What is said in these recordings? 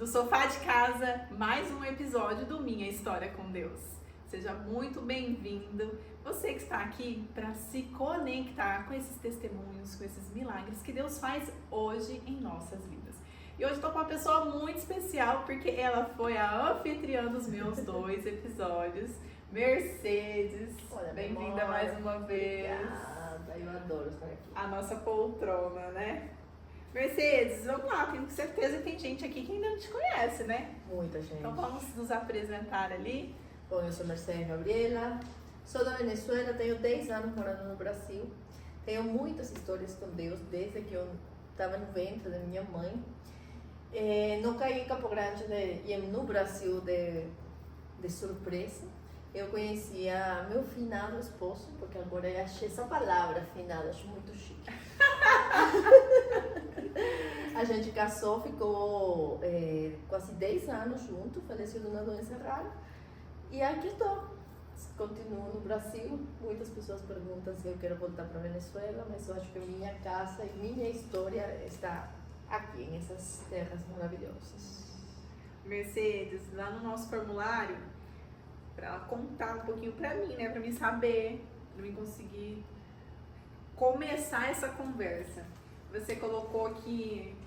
do sofá de casa, mais um episódio do Minha História com Deus. Seja muito bem-vindo, você que está aqui para se conectar com esses testemunhos, com esses milagres que Deus faz hoje em nossas vidas. E hoje estou com uma pessoa muito especial, porque ela foi a anfitriã dos meus 2 episódios, Mercedes. Bem-vinda mais uma vez. Obrigada, eu adoro estar aqui. A nossa poltrona, né? Mercedes, vamos lá, tenho certeza que tem gente aqui que ainda não te conhece, né? Muita gente. Então vamos nos apresentar ali. Bom, eu sou Mercedes Gabriela, sou da Venezuela, tenho 10 anos morando no Brasil. Tenho muitas histórias com Deus desde que eu estava no ventre da minha mãe. Não caí em Campo Grande e no Brasil de surpresa. Eu conhecia meu finado esposo, porque agora eu achei essa palavra, finado, acho muito chique. A gente casou, ficou quase 10 anos junto, faleceu de uma doença rara. E aqui estou, continuo no Brasil. Muitas pessoas perguntam se eu quero voltar para a Venezuela, mas eu acho que minha casa e minha história está aqui, nessas terras maravilhosas. Mercedes, lá no nosso formulário, para ela contar um pouquinho para mim, né? Para mim saber, para mim conseguir começar essa conversa. Você colocou que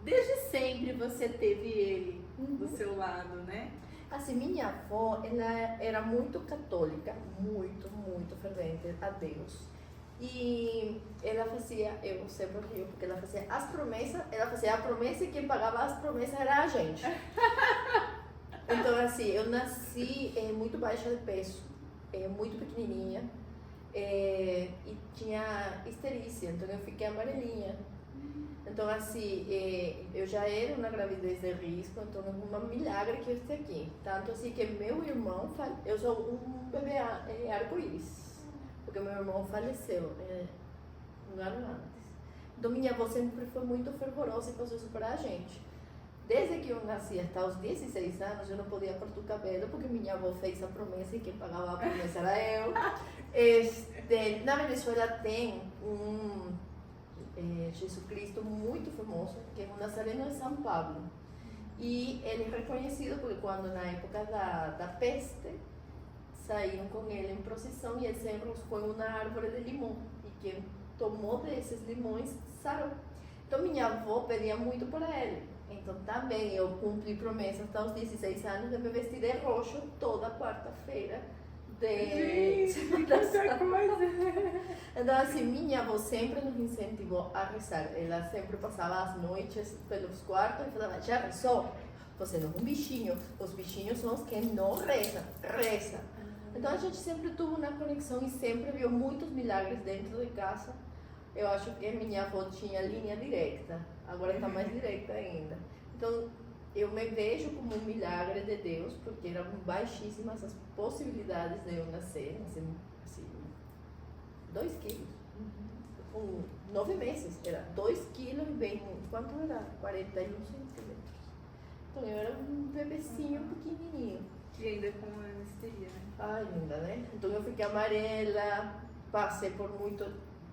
desde sempre você teve ele do seu lado, né? Assim, minha avó, ela era muito católica, muito fervente a Deus. E ela fazia, eu sempre rio, porque ela fazia as promessas, ela fazia a promessa e quem pagava as promessas era a gente. Então, assim, eu nasci muito baixa de peso, muito pequenininha, e tinha histerícia, então eu fiquei amarelinha. Então, assim, eu já era uma gravidez de risco, então é um milagre que eu esteja aqui. Tanto assim que meu irmão, eu sou um bebê arco-íris, porque meu irmão faleceu um ano antes. Então, minha avó sempre foi muito fervorosa e fazia isso para a gente. Desde que eu nasci até os 16 anos, eu não podia cortar o cabelo, porque minha avó fez a promessa e quem pagava a promessa era eu. Na Venezuela tem Jesus Cristo muito famoso, que é o Nazareno de São Pablo. E ele é reconhecido porque quando na época da peste, saíram com ele em procissão e ele se enroscou em uma árvore de limão. E quem tomou desses limões sarou. Então minha avó pedia muito para ele. Então também eu cumpri promessa até os 16 anos de me vestir de roxo toda quarta-feira. Gente, muita coisa. Então, assim, minha avó sempre nos incentivou a rezar. Ela sempre passava as noites pelos quartos e falava: já rezou? Você não é um bichinho. Os bichinhos são os que não rezam. Reza. Então, a gente sempre teve uma conexão e sempre viu muitos milagres dentro de casa. Eu acho que minha avó tinha linha direta. Agora está mais direta ainda. Então, eu me vejo como um milagre de Deus, porque eram baixíssimas as possibilidades de eu nascer assim, 2 quilos. Com 9 meses, era 2 quilos e bem, quanto era? 41 centímetros. Então eu era um bebecinho pequenininho. E ainda com anestesia, né? Ai, linda, né? Então eu fiquei amarela, passei por muito,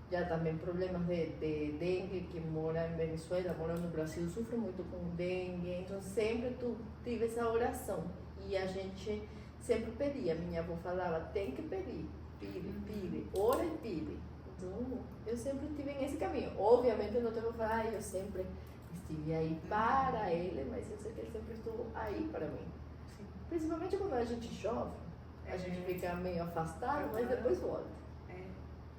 já também problemas de dengue, que mora em Venezuela, mora no Brasil, sofre muito com dengue, então sempre tive essa oração. E a gente sempre pedia, minha avó falava: tem que pedir, pide, ora e pide. Então eu sempre estive nesse caminho. Obviamente eu não tenho que falar, eu sempre estive aí para ele, mas eu sei que ele sempre estou aí para mim. Sim. Principalmente quando a gente chove, a gente fica meio afastado, mas depois volta.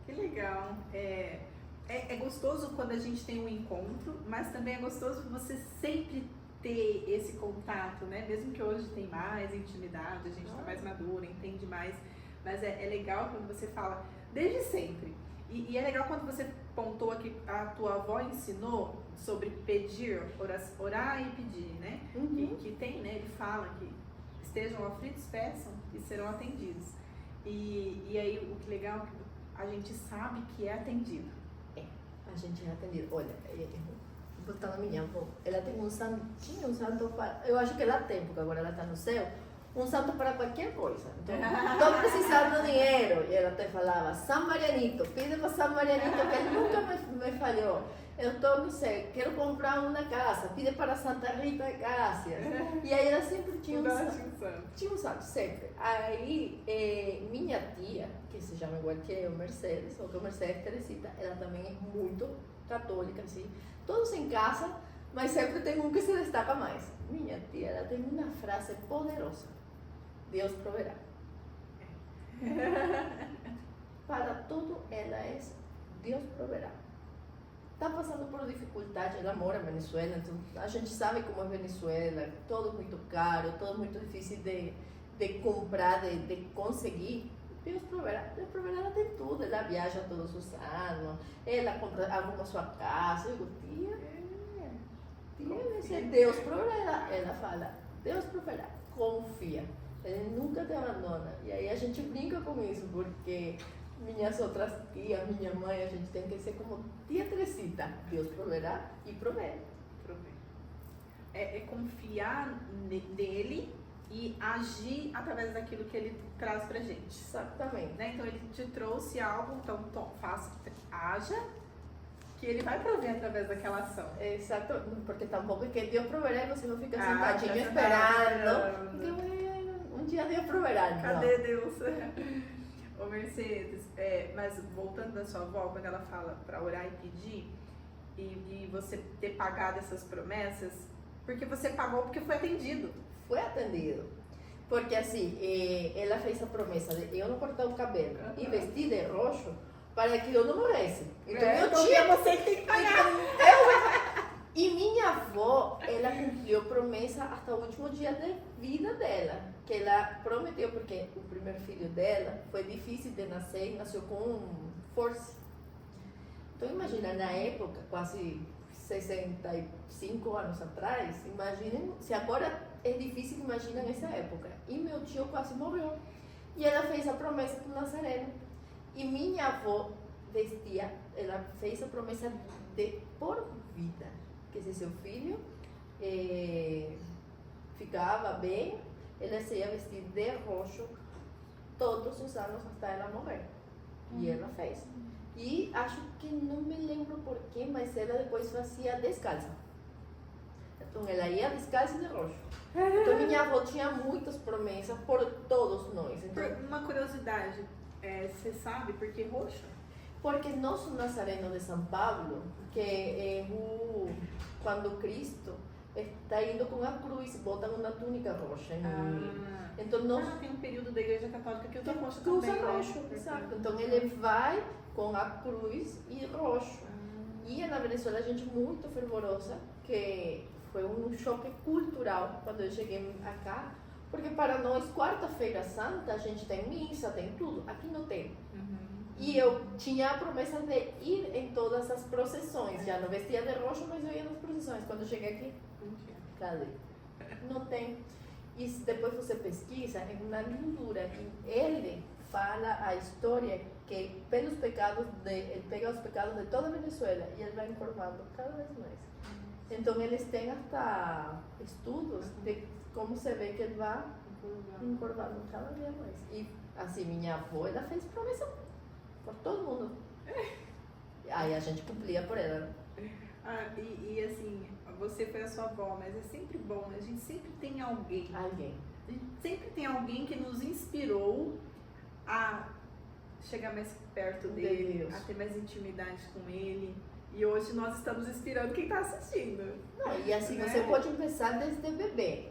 Que legal. É gostoso quando a gente tem um encontro, mas também é gostoso você sempre ter esse contato, né? Mesmo que hoje tem mais intimidade, a gente tá mais madura, entende mais, mas é legal quando você fala desde sempre. E é legal quando você pontuou que a tua avó ensinou sobre pedir, orar e pedir, né? Que tem, né? Ele fala que estejam aflitos, peçam e serão atendidos. E aí o que legal, a gente sabe que é atendido. A gente é atendido. Olha, voltando a minha avó, ela tinha um santo para, eu acho que ela tem, porque agora ela está no céu, um santo para qualquer coisa. Então, estou precisando de dinheiro. E ela te falava: San Marianito, pide para San Marianito, que ele nunca me falhou. eu tô, não sei, quero comprar uma casa, pide para Santa Rita de Cáceres. E aí ela sempre tinha tinha um santo, sempre. Aí minha tia, que se chama igual que eu, Mercedes, ou que é Mercedes Teresita, ela também é muito católica, assim, todos em casa, mas sempre tem um que se destaca mais. Minha tia, ela tem uma frase poderosa: Deus proverá. Para tudo ela é Deus proverá. Está passando por dificuldade, ela mora em Venezuela, então a gente sabe como é Venezuela, tudo muito caro, tudo muito difícil de comprar, de conseguir. Deus proverá, ela tem tudo, ela viaja todos os anos, ela compra, arruma sua casa. Eu digo, tia, Deus proverá, ela fala, Deus proverá, confia, ele nunca te abandona. E aí a gente brinca com isso, porque minhas outras tias, minha mãe, a gente tem que ser como tia Teresita, Deus proverá e provê. É confiar nele e agir através daquilo que ele traz pra gente. Exatamente. Né? Então ele te trouxe algo, então haja, que ele vai prover através daquela ação. Exato, porque tampouco é que Deus proverá e você não fica Ah, sentadinho já esperando. Um dia Deus proverá. Cadê Deus? Ô Mercedes, mas voltando da sua avó, quando ela fala para orar e pedir, e você ter pagado essas promessas, porque você pagou porque foi atendido. Foi atendido. Porque assim, ela fez a promessa de eu não cortar o cabelo e vestir de roxo para que eu não morresse. Então eu tinha você que tem que pagar. E minha avó, ela cumpriu promessa até o último dia de vida dela, que ela prometeu, porque o primeiro filho dela foi difícil de nascer e nasceu com força. Então imagina, na época, quase 65 anos atrás, imaginem, se agora é difícil, imagina nessa época. E meu tio quase morreu. E ela fez a promessa com Nazareno. E minha avó vestia, ela fez a promessa de por vida, que se seu filho ficava bem, ela se ia vestir de roxo todos os anos até ela morrer. E ela fez. E acho que não me lembro porquê, mas ela depois fazia descalça. Então ela ia descalça e de roxo. Então minha avó tinha muitas promessas por todos nós. Então, Uma curiosidade, você sabe por que roxo? porque nosso Nazareno de São Paulo, que é quando Cristo está indo com a cruz, botam uma túnica roxa. Então tem um período da Igreja Católica que usa roxo que usa também. roxo, exato. Então ele vai com a cruz e roxo. E na Venezuela a gente muito fervorosa, que foi um choque cultural quando eu cheguei acá, porque para nós quarta-feira santa a gente tem missa, tem tudo, aqui não tem. E eu tinha a promessa de ir em todas as procissões, já não vestia de roxo, mas eu ia nas procissões. Quando eu cheguei aqui, cadê? Não tem. E depois você pesquisa, é uma lindura. E ele fala a história que pelos pecados ele pega os pecados de toda a Venezuela e ele vai informando cada vez mais. Então eles têm até estudos de como se vê que ele vai informando cada vez mais. E assim, minha avó, ela fez promessa por todo mundo. Aí a gente cumpria por ela, né? E assim, você foi a sua avó, mas é sempre bom, a gente sempre tem alguém. A gente sempre tem alguém que nos inspirou a chegar mais perto dele, a ter mais intimidade com ele. E hoje nós estamos inspirando quem está assistindo. Não, e assim, você pode começar desde bebê.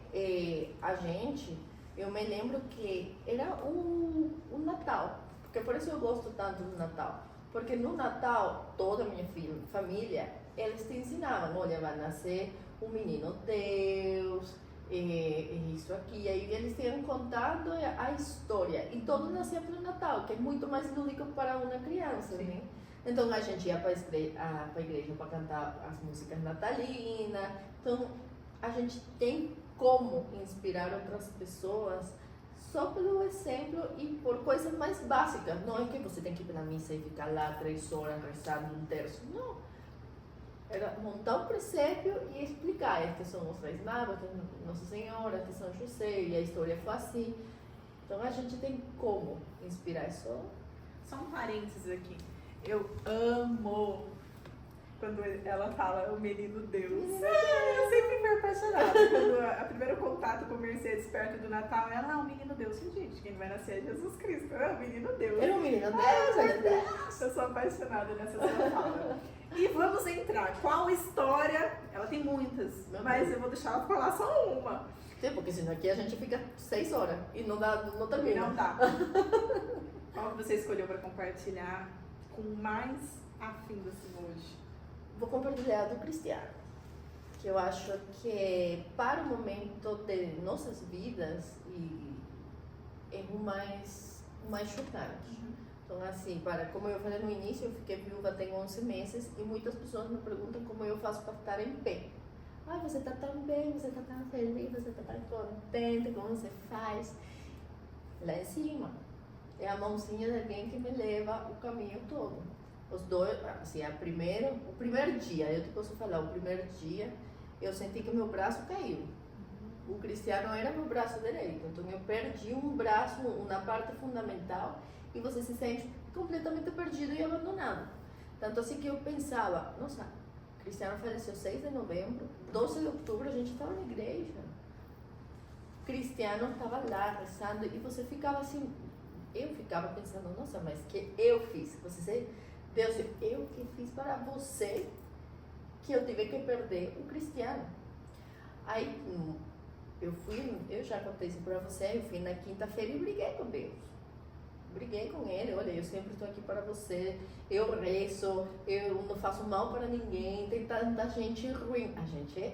A gente, eu me lembro que era o Natal, porque por isso eu gosto tanto do Natal. Porque no Natal, toda a minha família, eles te ensinavam, olha, vai nascer um menino Deus, isso aqui. Aí eles iam contando a história. E todo nascia pelo Natal, que é muito mais lúdico para uma criança, né? Então a gente ia para a igreja para cantar as músicas natalinas. Então a gente tem como inspirar outras pessoas só pelo exemplo e por coisas mais básicas. Não é que você tem que ir na missa e ficar lá 3 horas rezando um terço. Não. Era montar um presépio e explicar. Estes são os Reis Magos, este é Nossa Senhora, este é São José, e a história foi assim. Então a gente tem como inspirar. Só um parênteses aqui. Eu amo quando ela fala o menino Deus. Eu sempre fui apaixonada. Quando a primeiro contato com o Mercedes perto do Natal, ela, o menino Deus. Gente, quem vai nascer é Jesus Cristo. É o menino Deus. Era um menino Deus. Eu sou apaixonada nessa sua fala. E vamos entrar. Qual história? Ela tem muitas, mas eu vou deixar ela falar só uma. Sim, porque senão aqui a gente fica 6 horas e não termina. Não dá. Qual que você escolheu para compartilhar com mais afim assim hoje? Vou compartilhar do Cristiano, que eu acho que para o momento de nossas vidas é o mais chocante. Então, assim, como eu falei no início, eu fiquei viúva tem 11 meses e muitas pessoas me perguntam como eu faço para estar em pé. Ah, você está tão bem, você está tão feliz, você está tão contente, como você faz? Lá em cima, é a mãozinha de alguém que me leva o caminho todo. Os dois, assim, o primeiro dia, eu te posso falar, o primeiro dia, eu senti que meu braço caiu. O Cristiano era meu braço direito, então eu perdi um braço na parte fundamental e você se sente completamente perdido e abandonado. Tanto assim que eu pensava, nossa, Cristiano faleceu 6 de novembro, 12 de outubro a gente estava na igreja. Cristiano estava lá rezando e você ficava assim, eu ficava pensando, nossa, mas que eu fiz? Você, Deus, eu que fiz para você que eu tive que perder o Cristiano? Aí eu já contei isso para você, eu fui na quinta-feira e briguei com Deus. Briguei com ele, olha, eu sempre estou aqui para você, eu rezo, eu não faço mal para ninguém, tem tanta gente ruim. A gente,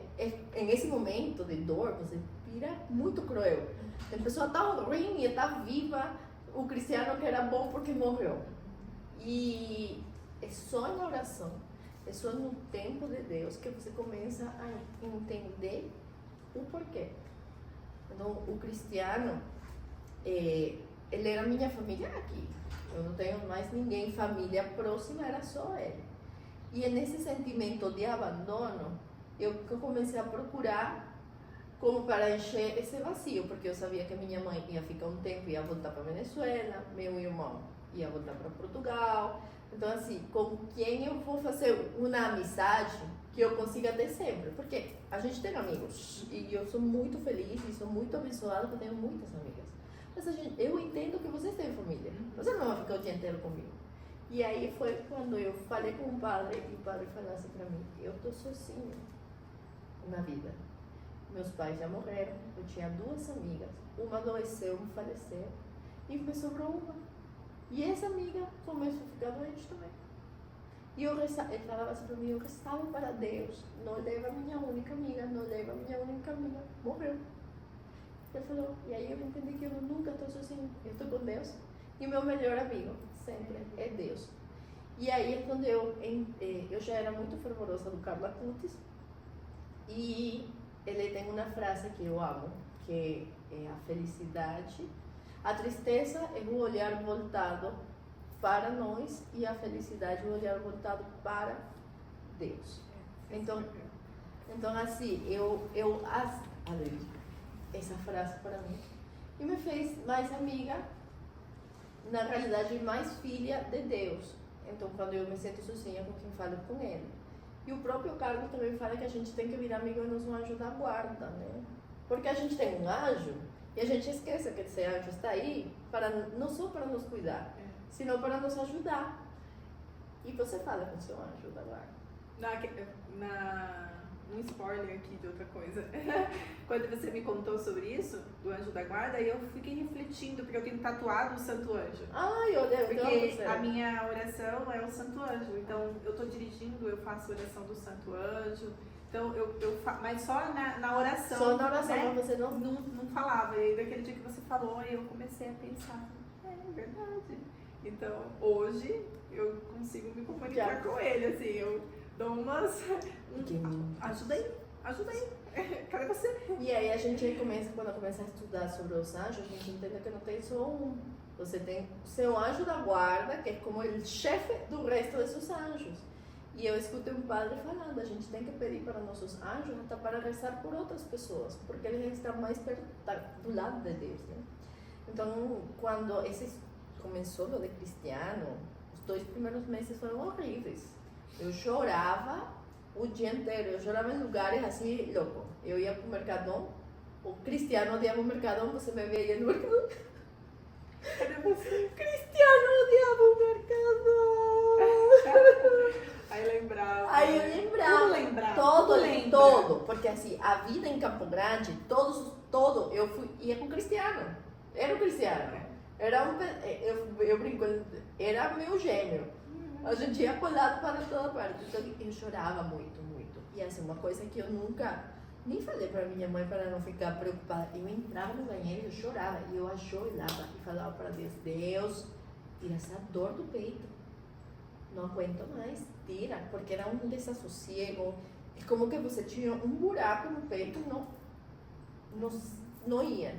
nesse momento de dor, você vira muito cruel. Tem pessoa tão ruim e está viva, o Cristiano que era bom porque morreu. E é só na oração, é só no tempo de Deus que você começa a entender o porquê. Então, o Cristiano, ele era minha família aqui. Eu não tenho mais ninguém, família próxima, era só ele. E é nesse sentimento de abandono, eu comecei a procurar como para encher esse vazio, porque eu sabia que minha mãe ia ficar um tempo, ia voltar para Venezuela, meu irmão ia voltar para Portugal. Então, assim, com quem eu vou fazer uma amizade que eu consiga ter sempre? Porque a gente tem amigos, e eu sou muito feliz e sou muito abençoada porque tenho muitas amigas. Mas eu entendo que vocês têm família, você não vai ficar o dia inteiro comigo. E aí foi quando eu falei com o padre, e o padre falasse para mim, eu tô sozinha na vida. Meus pais já morreram, eu tinha 2 amigas, uma adoeceu, uma faleceu, e me sobrou uma. E essa amiga começou a ficar doente também. E ele falava assim para mim, eu rezava para Deus, não leva a minha única amiga, não leva a minha única amiga, morreu. Ele falou, e aí eu entendi que eu nunca estou sozinha, eu estou com Deus. E o meu melhor amigo sempre é Deus. E aí é quando eu já era muito fervorosa do Carlos Acutis, e ele tem uma frase que eu amo, que é a felicidade. A tristeza é o olhar voltado para nós e a felicidade é o olhar voltado para Deus. Então assim, essa frase para mim e me fez mais amiga, na realidade mais filha de Deus. Então quando eu me sinto sozinha com quem falo com ele. E o próprio Carlos também fala que a gente tem que virar amigo e nos um anjo da guarda, né? Porque a gente tem um anjo e a gente esquece que esse anjo está aí não só para nos cuidar, senão para nos ajudar. E você fala com o seu anjo da guarda. Um spoiler aqui de outra coisa. Quando você me contou sobre isso, do anjo da guarda, eu fiquei refletindo, porque eu tenho tatuado o Santo Anjo. Ai, eu devo. Porque a minha oração é o Santo Anjo. Então, eu estou dirigindo, eu faço oração do Santo Anjo. Então, mas só na oração. Só na oração, né? você não falava. E daquele dia que você falou, eu comecei a pensar, é verdade. Então, hoje, eu consigo me comunicar com ele, assim, eu dou umas... Ajuda aí. Cadê você? E aí a gente quando começa a estudar sobre os anjos, a gente entende que não tem só um. Você tem o seu anjo da guarda, que é como o chefe do resto desses anjos. E eu escutei um padre falando, a gente tem que pedir para nossos anjos até para rezar por outras pessoas, porque eles estão mais perto, do lado de Deus, né? Então, quando começou o de Cristiano, os 2 primeiros meses foram horríveis. Eu chorava o dia inteiro. Eu chorava em lugares assim, louco. Eu ia pro Mercadão. O Cristiano odiava o Mercadão. Você me vê aí no Mercadão. Cadê você? Cristiano odiava o Mercadão. Aí lembrava. Aí eu lembrava. Tudo lembrava. Todo, Tudo lembra. todo. Porque assim, a vida em Campo Grande, todo, ia com o Cristiano. Era o Cristiano. Era eu brinco, era meu gêmeo. A gente ia colado para toda parte. Então eu chorava muito, muito. E assim, uma coisa que eu nunca nem falei para minha mãe para não ficar preocupada. Eu entrava no banheiro e eu chorava. E eu ajoelhava e falava para Deus: Deus, tira essa dor do peito. Não aguento mais, tira. Porque era um desassossego. É como que você tinha um buraco no peito e não ia.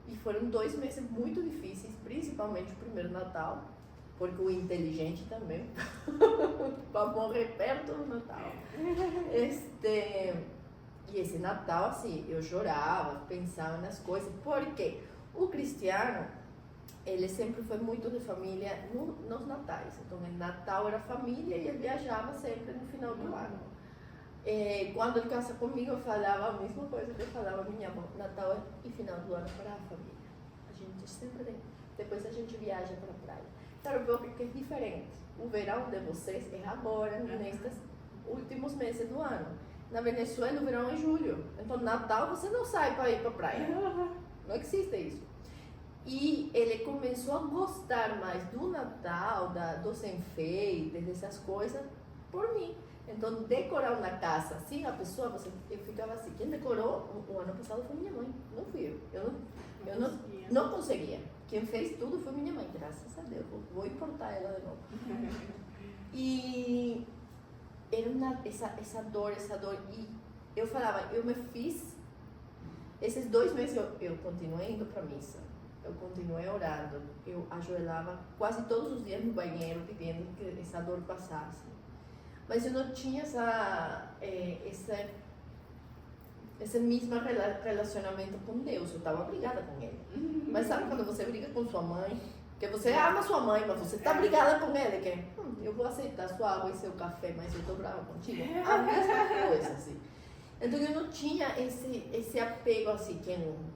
E foram 2 meses muito difíceis, principalmente o primeiro Natal, porque o inteligente também, para morrer perto do Natal. E esse Natal, assim, eu chorava, pensava nas coisas, porque o Cristiano, ele sempre foi muito de família nos natais. Então, o Natal era família e ele viajava sempre no final do ano. Quando ele casa comigo, eu falava a mesma coisa que eu falava a minha mãe: Natal e final do ano para a família. A gente sempre, depois a gente viaja para a praia. Claro, porque é diferente. O verão de vocês é agora, nestes últimos meses do ano. Na Venezuela, o verão é em julho. Então, Natal, você não sai para ir para a praia. Não existe isso. E ele começou a gostar mais do Natal, dos enfeites, dessas coisas, por mim. Então, decorar uma casa assim, a pessoa, eu ficava assim. Quem decorou o ano passado foi minha mãe, não fui eu. Eu não conseguia. Quem fez tudo foi minha mãe, graças a Deus. Vou importar ela de novo. E era essa dor. E eu falava, eu me fiz. Esses 2 meses eu continuei indo para missa. Eu continuei orando. Eu ajoelhava quase todos os dias no banheiro, pedindo que essa dor passasse. Mas eu não tinha esse mesmo relacionamento com Deus. Eu estava brigada com ele. Mas sabe quando você briga com sua mãe? Que você ama sua mãe, mas você está brigada com ele. Que eu vou aceitar sua água e seu café, mas eu estou brava contigo. A mesma coisa, assim. Então eu não tinha esse apego, assim.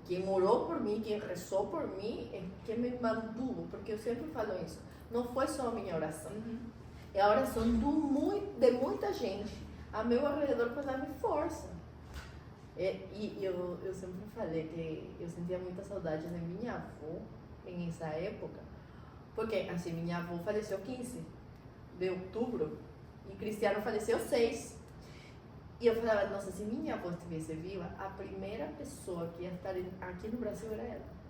Quem orou por mim, quem rezou por mim, é quem me mantuvo. Porque eu sempre falo isso. Não foi só a minha oração. É a oração de muita gente a meu alrededor para dar-me força. E eu sempre falei que eu sentia muita saudade da minha avó nessa época, porque assim, minha avó faleceu 15 de outubro e Cristiano faleceu 6. E eu falava, nossa, se minha avó estivesse viva, a primeira pessoa que ia estar aqui no Brasil era ela.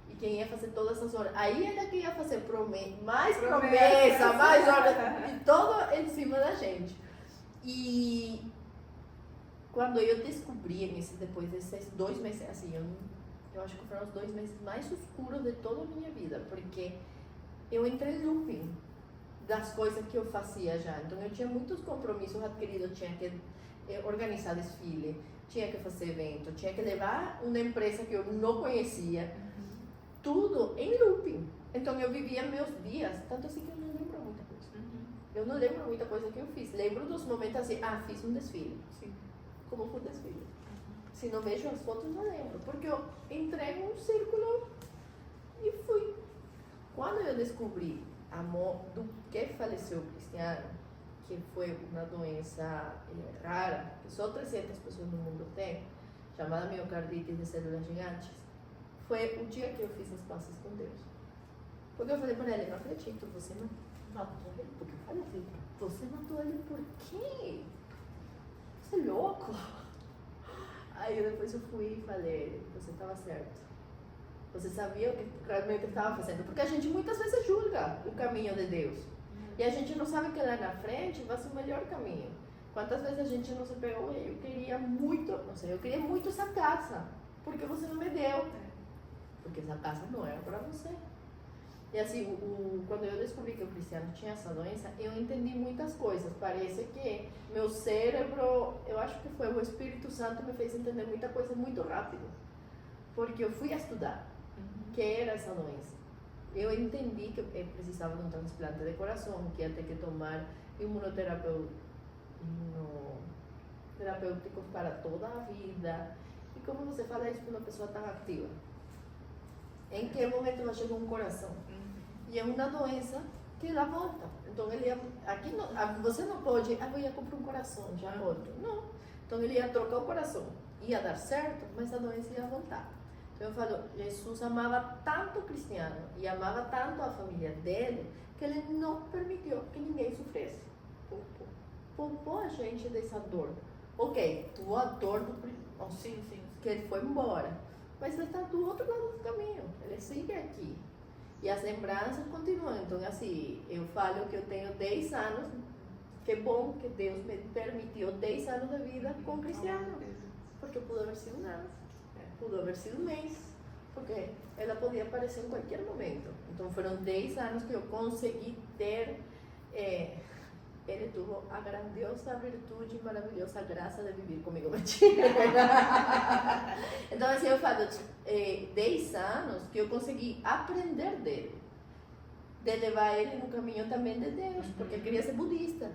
E quem ia fazer todas essas horas. Aí ela que ia fazer mais promessa, mais horas, e todo em cima da gente. E quando eu descobri, depois desses 2 meses, assim, eu acho que foram os 2 meses mais escuros de toda a minha vida, porque eu entrei em looping das coisas que eu fazia já. Então eu tinha muitos compromissos adquiridos, eu tinha que organizar desfile, tinha que fazer evento, tinha que levar uma empresa que eu não conhecia. Tudo em looping. Então eu vivia meus dias, tanto assim que eu não lembro muita coisa. Eu não lembro muita coisa que eu fiz. Lembro dos momentos assim, fiz um desfile. Sim. Como foi o desfile? Se não vejo as fotos, não lembro. Porque eu entrei num círculo e fui. Quando eu descobri do que faleceu o Cristiano, que foi uma doença rara, que só 300 pessoas no mundo têm, chamada miocardite de células gigantes, foi o dia que eu fiz as pazes com Deus. Porque eu falei para ele, não acredito, você matou ele. Porque eu falei assim, você matou ele por quê? Você é louco? Aí depois eu fui e falei, você estava certo. Você sabia o que realmente estava fazendo. Porque a gente muitas vezes julga o caminho de Deus. E a gente não sabe que lá na frente vai ser o melhor caminho. Quantas vezes a gente não se pegou, eu queria muito essa casa. Porque você não me deu. Porque essa casa não era para você. E assim, quando eu descobri que o Cristiano tinha essa doença, eu entendi muitas coisas. Parece que meu cérebro, eu acho que foi o Espírito Santo, me fez entender muita coisa muito rápido. Porque eu fui a estudar o que era essa doença. eu entendi que eu precisava de um transplante de coração, que ia ter que tomar imunoterapêuticos para toda a vida. E como você fala isso para uma pessoa tão ativa? Em que momento ela chegou um coração? E é uma doença que ela volta. Então ele ia, aqui não, você não pode, eu ia comprar um coração, já volto. Não. Então ele ia trocar o coração, ia dar certo, mas a doença ia voltar. Então eu falo, Jesus amava tanto o Cristiano e amava tanto a família dele, que ele não permitiu que ninguém sofresse. Poupou a gente dessa dor. Ok, tua dor do Sim. que ele foi embora, mas ele está do outro lado do caminho, ele sigue aqui. E as lembranças continuam. Então, assim, eu falo que eu tenho 10 anos, que bom que Deus me permitiu 10 anos de vida com o Cristiano, porque pudo haver sido nada, pudo haver sido um mês, porque ela podia aparecer em qualquer momento. Então, foram 10 anos que eu consegui ter. Ele teve a grandiosa virtude e maravilhosa graça de viver comigo. Então, assim, eu falo, 10 anos que eu consegui aprender dele, de levar ele no caminho também de Deus, porque eu queria ser budista.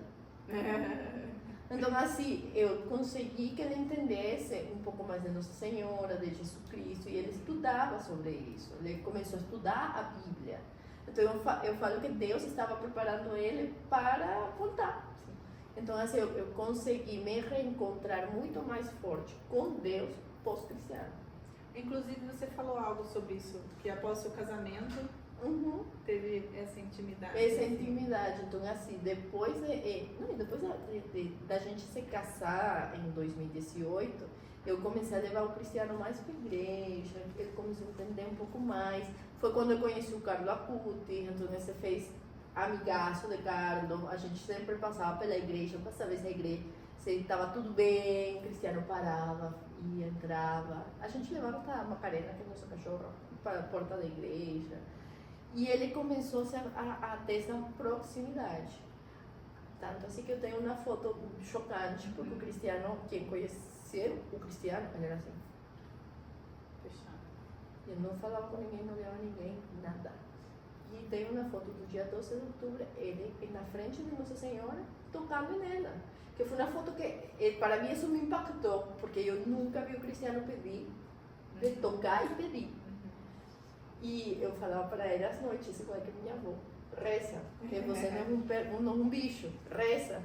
Então, assim, eu consegui que ele entendesse um pouco mais de Nossa Senhora, de Jesus Cristo, e ele estudava sobre isso. Ele começou a estudar a Bíblia. Então, eu falo que Deus estava preparando ele para voltar. Então, assim, eu consegui me reencontrar muito mais forte com Deus pós-cristiano. Inclusive, você falou algo sobre isso, que após seu casamento, teve essa intimidade. Essa intimidade. Então, assim, depois da gente se casar em 2018, eu comecei a levar o Cristiano mais para a igreja, ele começou a entender um pouco mais. Foi quando eu conheci o Carlos Acuti, então você fez amigaço de Carlos, a gente sempre passava pela igreja para saber se a igreja, se estava tudo bem, o Cristiano parava, ia, entrava. A gente levava a Macarena, que é nossa cachorra, para a porta da igreja. E ele começou a ter essa proximidade. Tanto assim que eu tenho uma foto chocante, porque o Cristiano, quem conheceu o Cristiano, ele era assim. Ele não falava com ninguém, não olhava ninguém, nada. E tem uma foto do dia 12 de outubro, ele na frente de Nossa Senhora, tocando nela. Que foi uma foto que, para mim, isso me impactou, porque eu nunca vi o Cristiano pedir, de tocar e pedir. E eu falava para ele às noites, igual que minha avó, reza, que você não é um bicho, reza.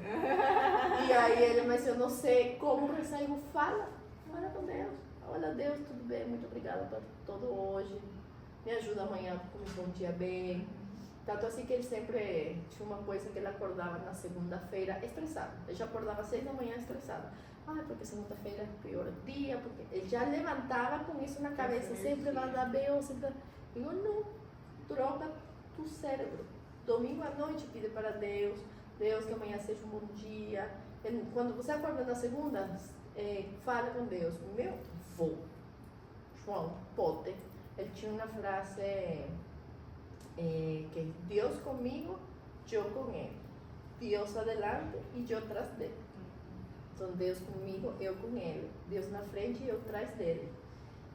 E aí ele, mas eu não sei como rezar, eu fala com Deus. Olha, Deus, tudo bem, muito obrigada por todo hoje. Me ajuda amanhã a começar um dia bem. Tanto assim que ele sempre tinha uma coisa que ele acordava na segunda-feira estressado. Ele já acordava às 6 da manhã estressado. Porque segunda-feira é o pior dia, porque ele já levantava com isso na cabeça, sempre vai dar bem, sempre. Eu não, troca do cérebro. Domingo à noite pede para Deus, que amanhã seja um bom dia. Quando você acorda na segunda, fala com Deus. Meu avô, João Potter, ele tinha uma frase que Deus comigo, eu com ele. Deus adelante e eu atrás dele. Então Deus comigo, eu com ele. Deus na frente e eu atrás dele.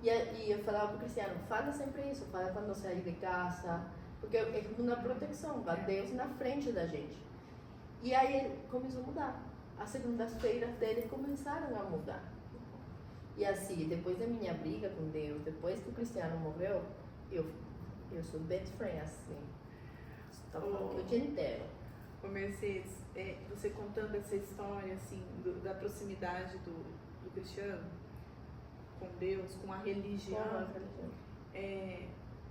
E eu falava para o Cristiano, fala sempre isso, fala quando sair de casa, porque é uma proteção, vai Deus na frente da gente. E aí ele começou a mudar. As segundas-feiras dele começaram a mudar. E assim, depois da minha briga com Deus, depois que o Cristiano morreu, eu sou best friend, assim. Estava aqui o dia inteiro. Ô Mercedes, você contando essa história, assim, da proximidade do Cristiano com Deus, com a religião,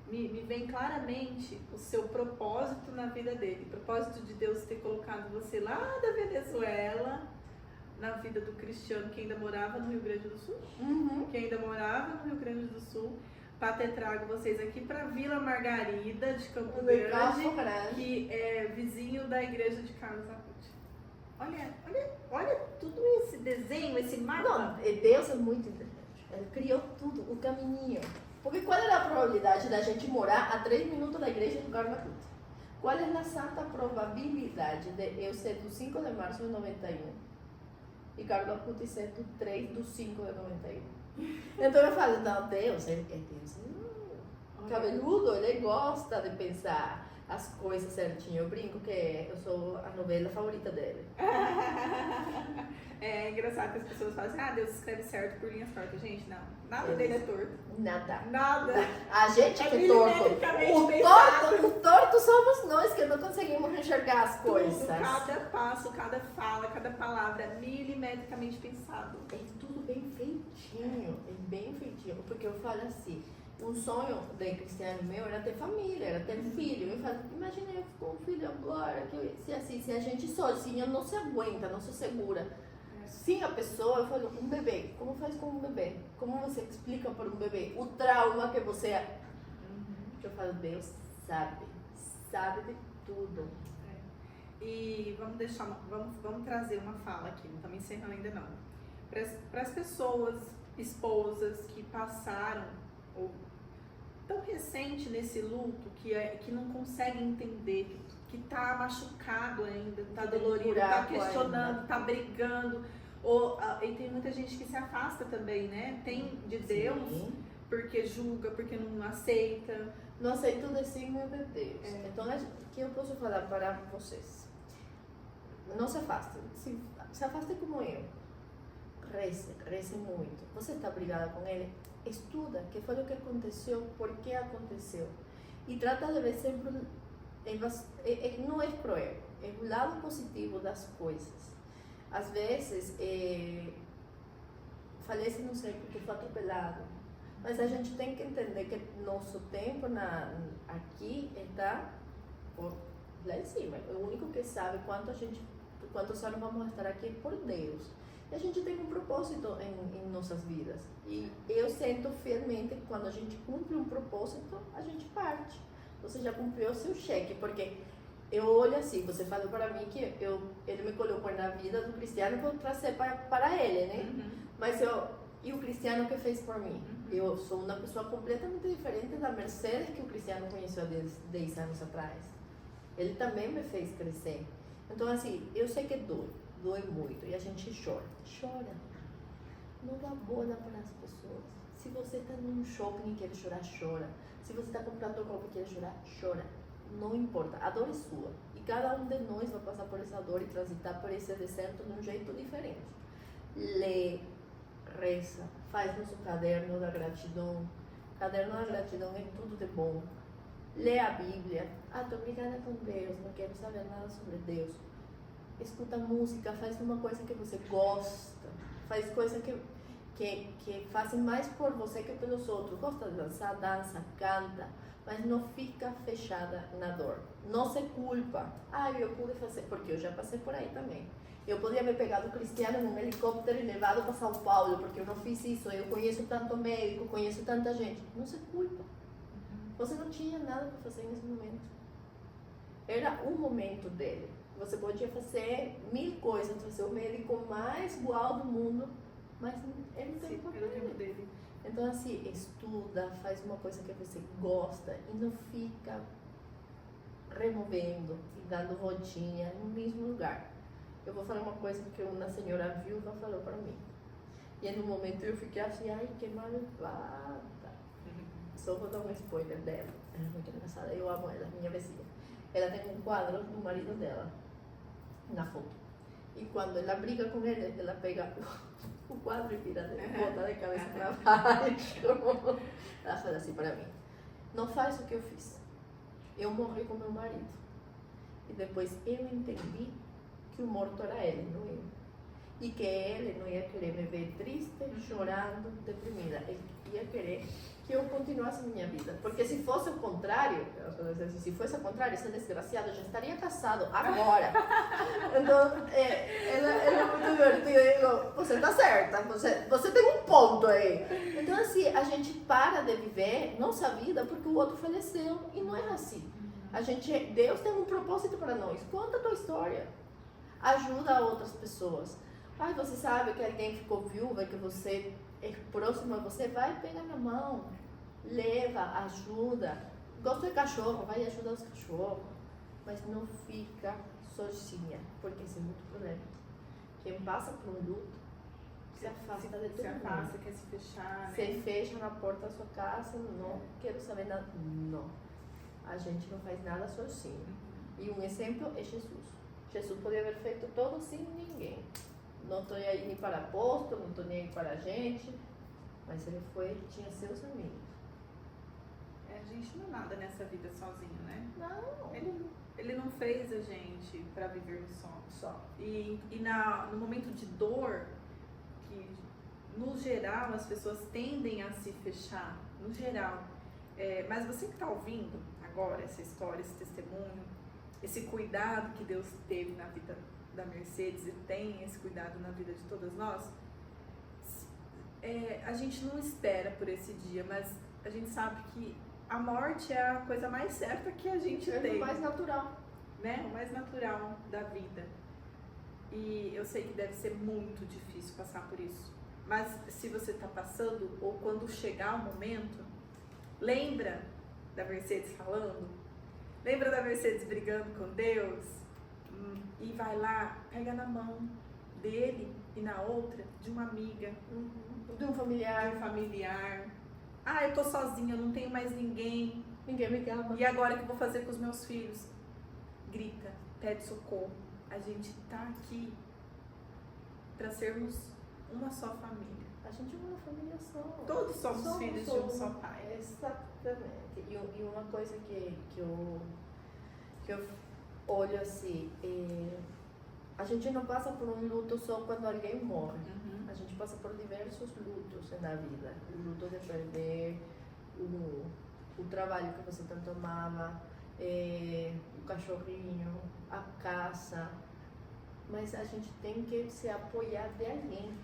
me vem claramente o seu propósito na vida dele. O propósito de Deus ter colocado você lá da Venezuela, na vida do Cristiano, que ainda morava no Rio Grande do Sul, para ter trago vocês aqui para Vila Margarida de Campo Grande, que é vizinho da igreja de Carlos Acuti. Olha tudo esse desenho, esse mapa. Não, Deus é muito inteligente. Ele criou tudo, o caminho. Porque qual era a probabilidade da gente morar a 3 minutos da igreja do Carlos Acuti? Qual é a santa probabilidade de eu ser do 5 de março de 91 e Carlos Acuti ser do 3 do 5 de 91? Então eu falo, não, Deus, é Deus. cabeludo, ele gosta de pensar as coisas certinho. Eu brinco que eu sou a novela favorita dele. É engraçado que as pessoas falam assim, Deus escreve certo por linhas tortas. Gente, não. Nada dele é torto. Nada. Nada. A gente que é milimetricamente torto. O torto somos nós que não conseguimos enxergar as coisas. Tudo, cada passo, cada fala, cada palavra, milimetricamente pensado. É tudo bem feitinho. É bem feitinho. Porque eu falo assim, um sonho de Cristiano meu era ter família, era ter filho. Eu falo, imagina eu com um filho agora, se a gente sozinha não se aguenta, não se segura. Sim, a pessoa, eu falo, um bebê, como faz com um bebê? Como você explica para um bebê o trauma que você... Eu falo, Deus sabe de tudo. E vamos trazer uma fala aqui, não estamos encerrando ainda não. Para as pessoas, esposas que passaram, ou tão recente nesse luto, que não consegue entender, que tá machucado ainda, tá dolorido, tá questionando, ainda. Tá brigando. E tem muita gente que se afasta também, né? Tem de Deus, porque julga, porque não aceita. Não aceita o desígnio de Deus. Então, o que eu posso falar para vocês? Não se afastem. Se afastem como eu. Reze muito. Você está brigada com ele? Estuda, que foi o que aconteceu, por que aconteceu. E trata de ver sempre, não é cruel, é o lado positivo das coisas. Às vezes, falece, não sei, porque foi atropelado. Mas a gente tem que entender que nosso tempo aqui está lá em cima. O único que sabe quantos anos vamos estar aqui é por Deus. E a gente tem um propósito em nossas vidas. E eu sinto fielmente que quando a gente cumpre um propósito, a gente parte. Você já cumpriu o seu cheque, porque eu olho assim, você falou para mim que ele me colocou na vida do Cristiano para trazer para ele, né? Mas e o Cristiano que fez por mim? Eu sou uma pessoa completamente diferente da Mercedes que o Cristiano conheceu há 10 anos atrás. Ele também me fez crescer. Então, assim, eu sei que dói muito e a gente chora. Não dá bola para as pessoas. Se você está num shopping e quer chorar, chora. Se você está comprando roupa e quer chorar, chora. Não importa, a dor é sua. E cada um de nós vai passar por essa dor e transitar por esse deserto de um jeito diferente. Lê, reza, faz nosso caderno da gratidão. Caderno da gratidão é tudo de bom. Lê a Bíblia. Estou brigada com Deus, não quero saber nada sobre Deus. Escuta música, faz uma coisa que você gosta. Faz coisa que fazem mais por você que pelos outros. Gosta de dançar, dança, canta. Mas não fica fechada na dor. Não se culpa. Eu pude fazer, porque eu já passei por aí também. Eu podia me pegar do Cristiano num helicóptero e levado para São Paulo, porque eu não fiz isso. Eu conheço tanto médico, conheço tanta gente. Não se culpa. Você não tinha nada para fazer nesse momento. Era um momento dele. Você podia fazer 1000 coisas, trazer o médico mais igual do mundo, mas ele não tem tempo dele. Então, assim, estuda, faz uma coisa que você gosta e não fica removendo e dando voltinha no mesmo lugar. Eu vou falar uma coisa que uma senhora viúva falou para mim. E no momento eu fiquei assim, que malvada. Só vou dar um spoiler dela. Ela é muito engraçada, eu amo ela, minha vizinha. Ela tem um quadro do marido dela na foto. E quando ela briga com ele, ela pega o quadro e vira bota de cabeça para baixo. Ela fala assim para mim: não faz o que eu fiz. Eu morri com meu marido. E depois eu entendi que o morto era ele, não eu. E que ele não ia querer me ver triste, chorando, deprimida. Ele ia querer que eu continuasse minha vida. Porque se fosse o contrário, se fosse o contrário, esse desgraciado já estaria casado agora. Então, ela é muito divertida. Eu digo, você está certa, você tem um ponto aí. Então, assim, a gente para de viver nossa vida porque o outro faleceu. E não é assim. Deus tem um propósito para nós. Conta a tua história. Ajuda outras pessoas. Você sabe que alguém ficou viúva, que você é próximo a você, vai pegar na mão, leva, ajuda. Gosta de cachorro, vai ajudar os cachorros. Mas não fica sozinha, porque isso é muito problema. Quem passa por um luto se afasta de todo Se mundo. afasta, quer se fechar, né? Se fecha na porta da sua casa, não quero saber nada. Não. A gente não faz nada sozinho. E um exemplo é Jesus. Jesus podia haver feito todo sem ninguém. Não estou aí nem para apóstolo, não estou nem aí para a gente. Mas ele foi, tinha seus amigos. A gente não é nada nessa vida sozinho, né? Não. Ele não fez a gente para vivermos Só. E no momento de dor, que no geral as pessoas tendem a se fechar, no geral. Mas você que está ouvindo agora essa história, esse testemunho, esse cuidado que Deus teve na vida da Mercedes e tem esse cuidado na vida de todas nós, a gente não espera por esse dia, mas a gente sabe que a morte é a coisa mais certa que a gente tem. É o mais natural. Né? O mais natural da vida. E eu sei que deve ser muito difícil passar por isso. Mas se você está passando, ou quando chegar o momento, lembra da Mercedes falando? Lembra da Mercedes brigando com Deus? E vai lá, pega na mão dele e na outra de uma amiga, De um familiar. de um familiar. Ah, eu tô sozinha, eu não tenho mais ninguém. Ninguém me ama. E agora o que eu vou fazer com os meus filhos? Grita, pede socorro. A gente tá aqui para sermos uma só família. A gente é uma família só. Todos somos filhos de um só uma. pai. Exatamente. E uma coisa que eu olho assim, a gente não passa por um luto só quando alguém morre. A gente passa por diversos lutos na vida. O luto de perder o trabalho que você tanto amava, o cachorrinho, a casa. Mas a gente tem que se apoiar de alguém.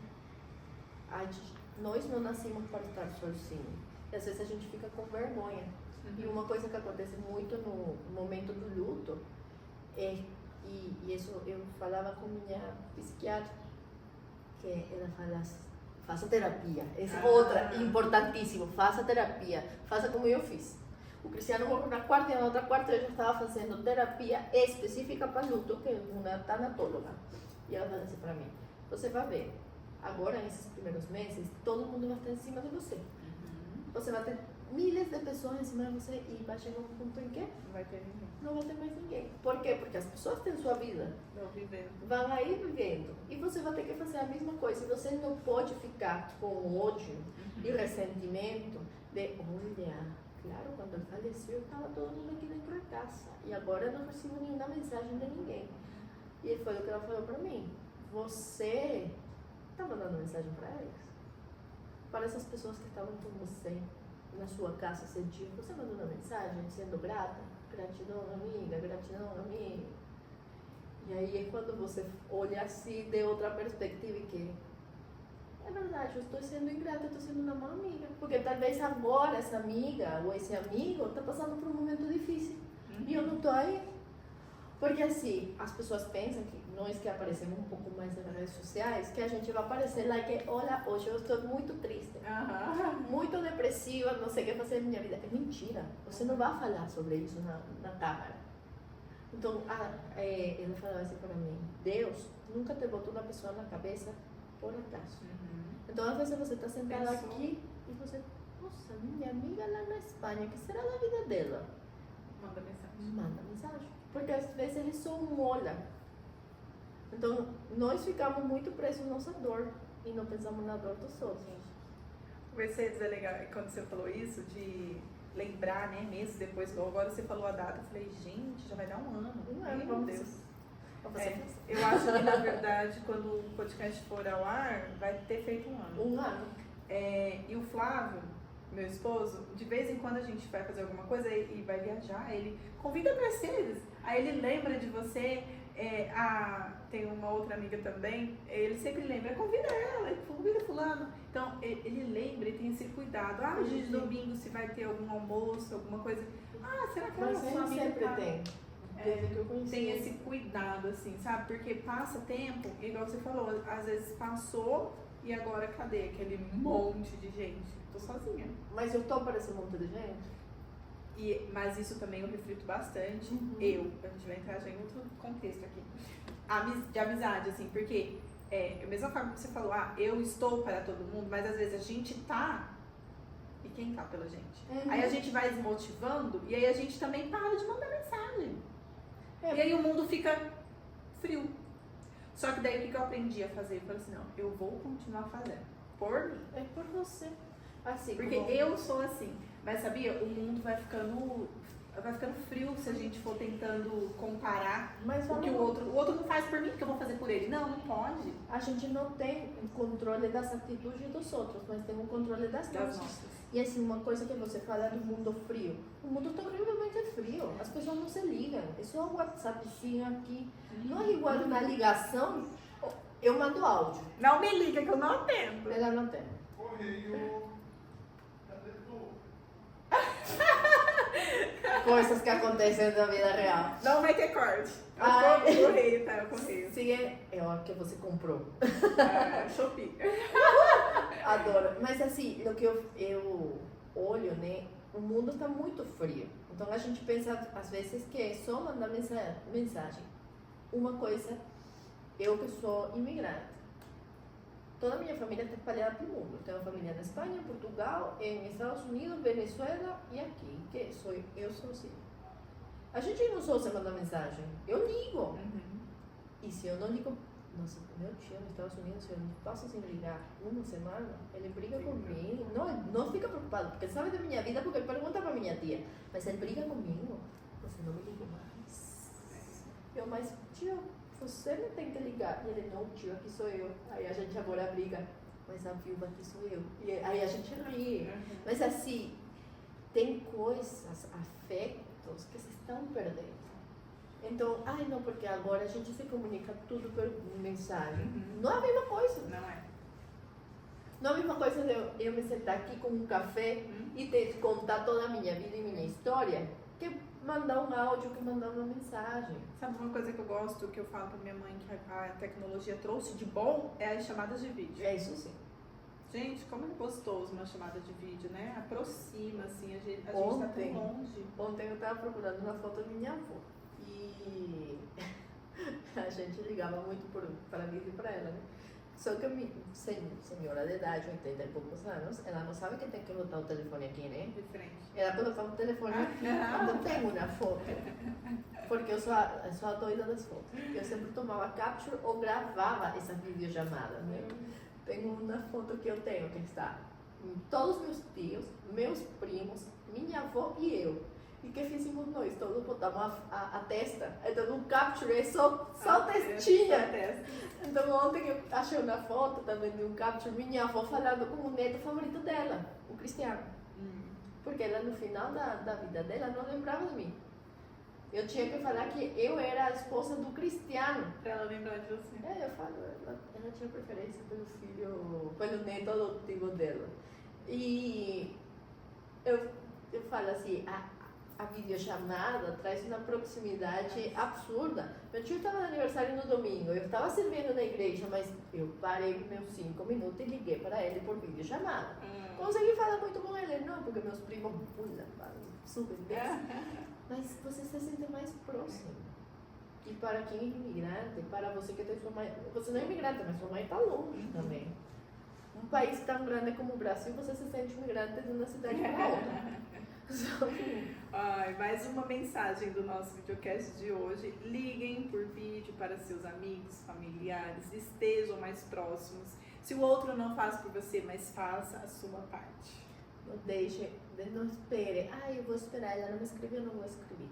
Nós não nascemos para estar sozinhos. E às vezes a gente fica com vergonha. E uma coisa que acontece muito no momento do luto e isso eu falava com minha psiquiatra, que ela fala, faça terapia. Essa outra, importantíssimo, faça terapia. Faça como eu fiz. O Cristiano morreu na quarta e na outra quarta eu já estava fazendo terapia específica para luto, que é uma tanatóloga. E ela falou assim para mim, você vai ver, agora nesses primeiros meses, todo mundo vai estar em cima de você. Você vai ter milhares de pessoas em cima de você e vai chegar um ponto em que Não vai ter ninguém. não vai ter mais ninguém. Por quê? Porque as pessoas têm sua vida, Não vivendo. vão aí vivendo. E você vai ter que fazer a mesma coisa. Você não pode ficar com ódio e ressentimento de, olha, claro, quando ele faleceu, estava todo mundo aqui dentro da casa. E agora eu não recebo nenhuma mensagem de ninguém. E foi o que ela falou para mim. Você está mandando mensagem para eles? Para essas pessoas que estavam com você na sua casa esse dia, você mandou uma mensagem sendo grata? Gratidão, amiga, gratidão, amigo. E aí é quando você olha assim de outra perspectiva e que é verdade, eu estou sendo ingrata, eu estou sendo uma má amiga. Porque talvez agora essa amiga ou esse amigo está passando por um momento difícil. E eu não estou aí. Porque assim, as pessoas pensam que nós que aparecemos um pouco mais nas redes sociais, que a gente vai aparecer lá que, olha, hoje eu estou muito triste, muito depressiva, não sei o que fazer na minha vida. É mentira. Você não vai falar sobre isso na câmera. Então, ela falava assim para mim, Deus nunca te botou uma pessoa na cabeça por acaso. Então, às vezes você está sentada aqui e você, nossa, minha amiga lá na Espanha, o que será da vida dela? Manda mensagem. Manda mensagem. Porque às vezes eles só olham. Então, nós ficamos muito presos na nossa dor e não pensamos na dor dos outros. Mercedes, é legal, quando você falou isso, de lembrar, né, meses depois, igual agora você falou a data, eu falei, gente, já vai dar um ano. Meu Deus. Eu acho que, na verdade, quando o podcast for ao ar, vai ter feito um ano. Um ano. E o Flávio, meu esposo, de vez em quando a gente vai fazer alguma coisa e vai viajar, ele convida a Mercedes, aí ele lembra de você, tem uma outra amiga também, ele sempre lembra, convida ela, convida fulano. Então, ele lembra e tem esse cuidado. Hoje de domingo, se vai ter algum almoço, alguma coisa. Será que Mas sua ele amiga sempre tá? tem. Desde que eu conheci. Tem esse cuidado, assim, sabe? Porque passa tempo, igual você falou, às vezes passou e agora cadê aquele monte de gente? Tô sozinha. Mas eu tô para esse monte de gente? Mas isso também eu reflito bastante. A gente vai entrar já em outro contexto aqui. De amizade, assim, porque a mesma forma que você falou, eu estou para todo mundo, mas às vezes a gente tá, e quem tá pela gente? Aí a gente vai desmotivando, e aí a gente também para de mandar mensagem. E aí o mundo fica frio. Só que daí o que eu aprendi a fazer? Eu falei assim, não, eu vou continuar fazendo. Por mim. É por você. Assim, Porque eu sou assim. Mas sabia, o mundo vai ficando frio se a gente for tentando comparar o que o outro não faz por mim, porque eu vou fazer por ele. Não pode. A gente não tem o controle das atitudes dos outros, mas tem o controle das nossas. E assim, uma coisa que você fala do mundo frio. O mundo está horrivelmente frio. As pessoas não se ligam. É só um WhatsAppzinho aqui. Não é igual uma ligação. Eu mando áudio. Não me liga que eu não atendo. Ela não tem. Correio. Cadê tu? Coisas que acontecem na vida real. Não vai ter corte. Ai. O correio, tá? O correio. Sim, é o que você comprou. Shopee. Adoro. Mas assim, o que eu olho, né? O mundo está muito frio. Então a gente pensa, às vezes, que é só mandar mensagem. Uma coisa, eu que sou imigrante. Toda a minha família está espalhada pelo mundo. Eu tenho uma família na Espanha, em Portugal, em Estados Unidos, Venezuela e aqui, que sou eu sozinha. A gente não só se manda mensagem. Eu ligo. E se eu não ligo... Nossa, meu tio nos Estados Unidos, se eu passo sem ligar uma semana, ele briga comigo. Não fica preocupado, porque ele sabe da minha vida, porque ele pergunta pra minha tia. Mas ele briga comigo. Você não me liga mais. Mas tio, você não tem que ligar. E ele, não, tio, aqui sou eu. Aí a gente agora briga. Mas a viúva aqui sou eu. E aí a gente ri. Mas assim, tem coisas, afetos que se estão perdendo. Então, não, porque agora a gente se comunica tudo por mensagem. Não é a mesma coisa. Não é. Não é a mesma coisa de eu me sentar aqui com um café e te contar toda a minha vida e minha história, que mandar um áudio, que mandar uma mensagem. Sabe uma coisa que eu gosto, que eu falo pra minha mãe, que a tecnologia trouxe de bom, é as chamadas de vídeo. É isso sim. Gente, como é gostoso uma chamada de vídeo, né? Aproxima, assim, a gente tá Ontem. tão longe. Ontem eu estava procurando uma foto da minha avó. E a gente ligava muito para mim e para ela, né? Só que a minha senhora de idade, 80 e poucos anos, ela não sabe que tem que botar o telefone aqui, né? De frente. Ela colocava o telefone aqui quando tem uma foto. Porque eu sou a doida das fotos. Eu sempre tomava capture ou gravava essa videochamada, né? Tem uma foto que eu tenho que está todos meus tios, meus primos, minha avó e eu. E o que fizemos nós? Todos botamos a testa. Então no capture é só testinha. Então ontem eu achei uma foto também de um capture, minha avó falando com o neto favorito dela, o Cristiano. Porque ela no final da vida dela não lembrava de mim. Eu tinha que falar que eu era a esposa do Cristiano. Pra ela lembrar de você. Eu falo, ela tinha preferência pelo filho, pelo neto adotivo dela. E eu falo assim, a videochamada traz uma proximidade absurda. Meu tio estava no aniversário no domingo, eu estava servindo na igreja, mas eu parei meus 5 minutos e liguei para ele por videochamada. Consegui falar muito com ele, não, porque meus primos pulam, super bem. Mas você se sente mais próximo. E para quem é imigrante, para você que tem sua mãe, você não é imigrante, mas sua mãe está longe também. Um país tão grande como o Brasil, você se sente imigrante de uma cidade para outra. Mais uma mensagem do nosso videocast de hoje. Liguem por vídeo para seus amigos, familiares, estejam mais próximos. Se o outro não faz por você, mas faça a sua parte. Não deixe, não espere. Eu vou esperar, ela não me escreveu, eu não vou escrever.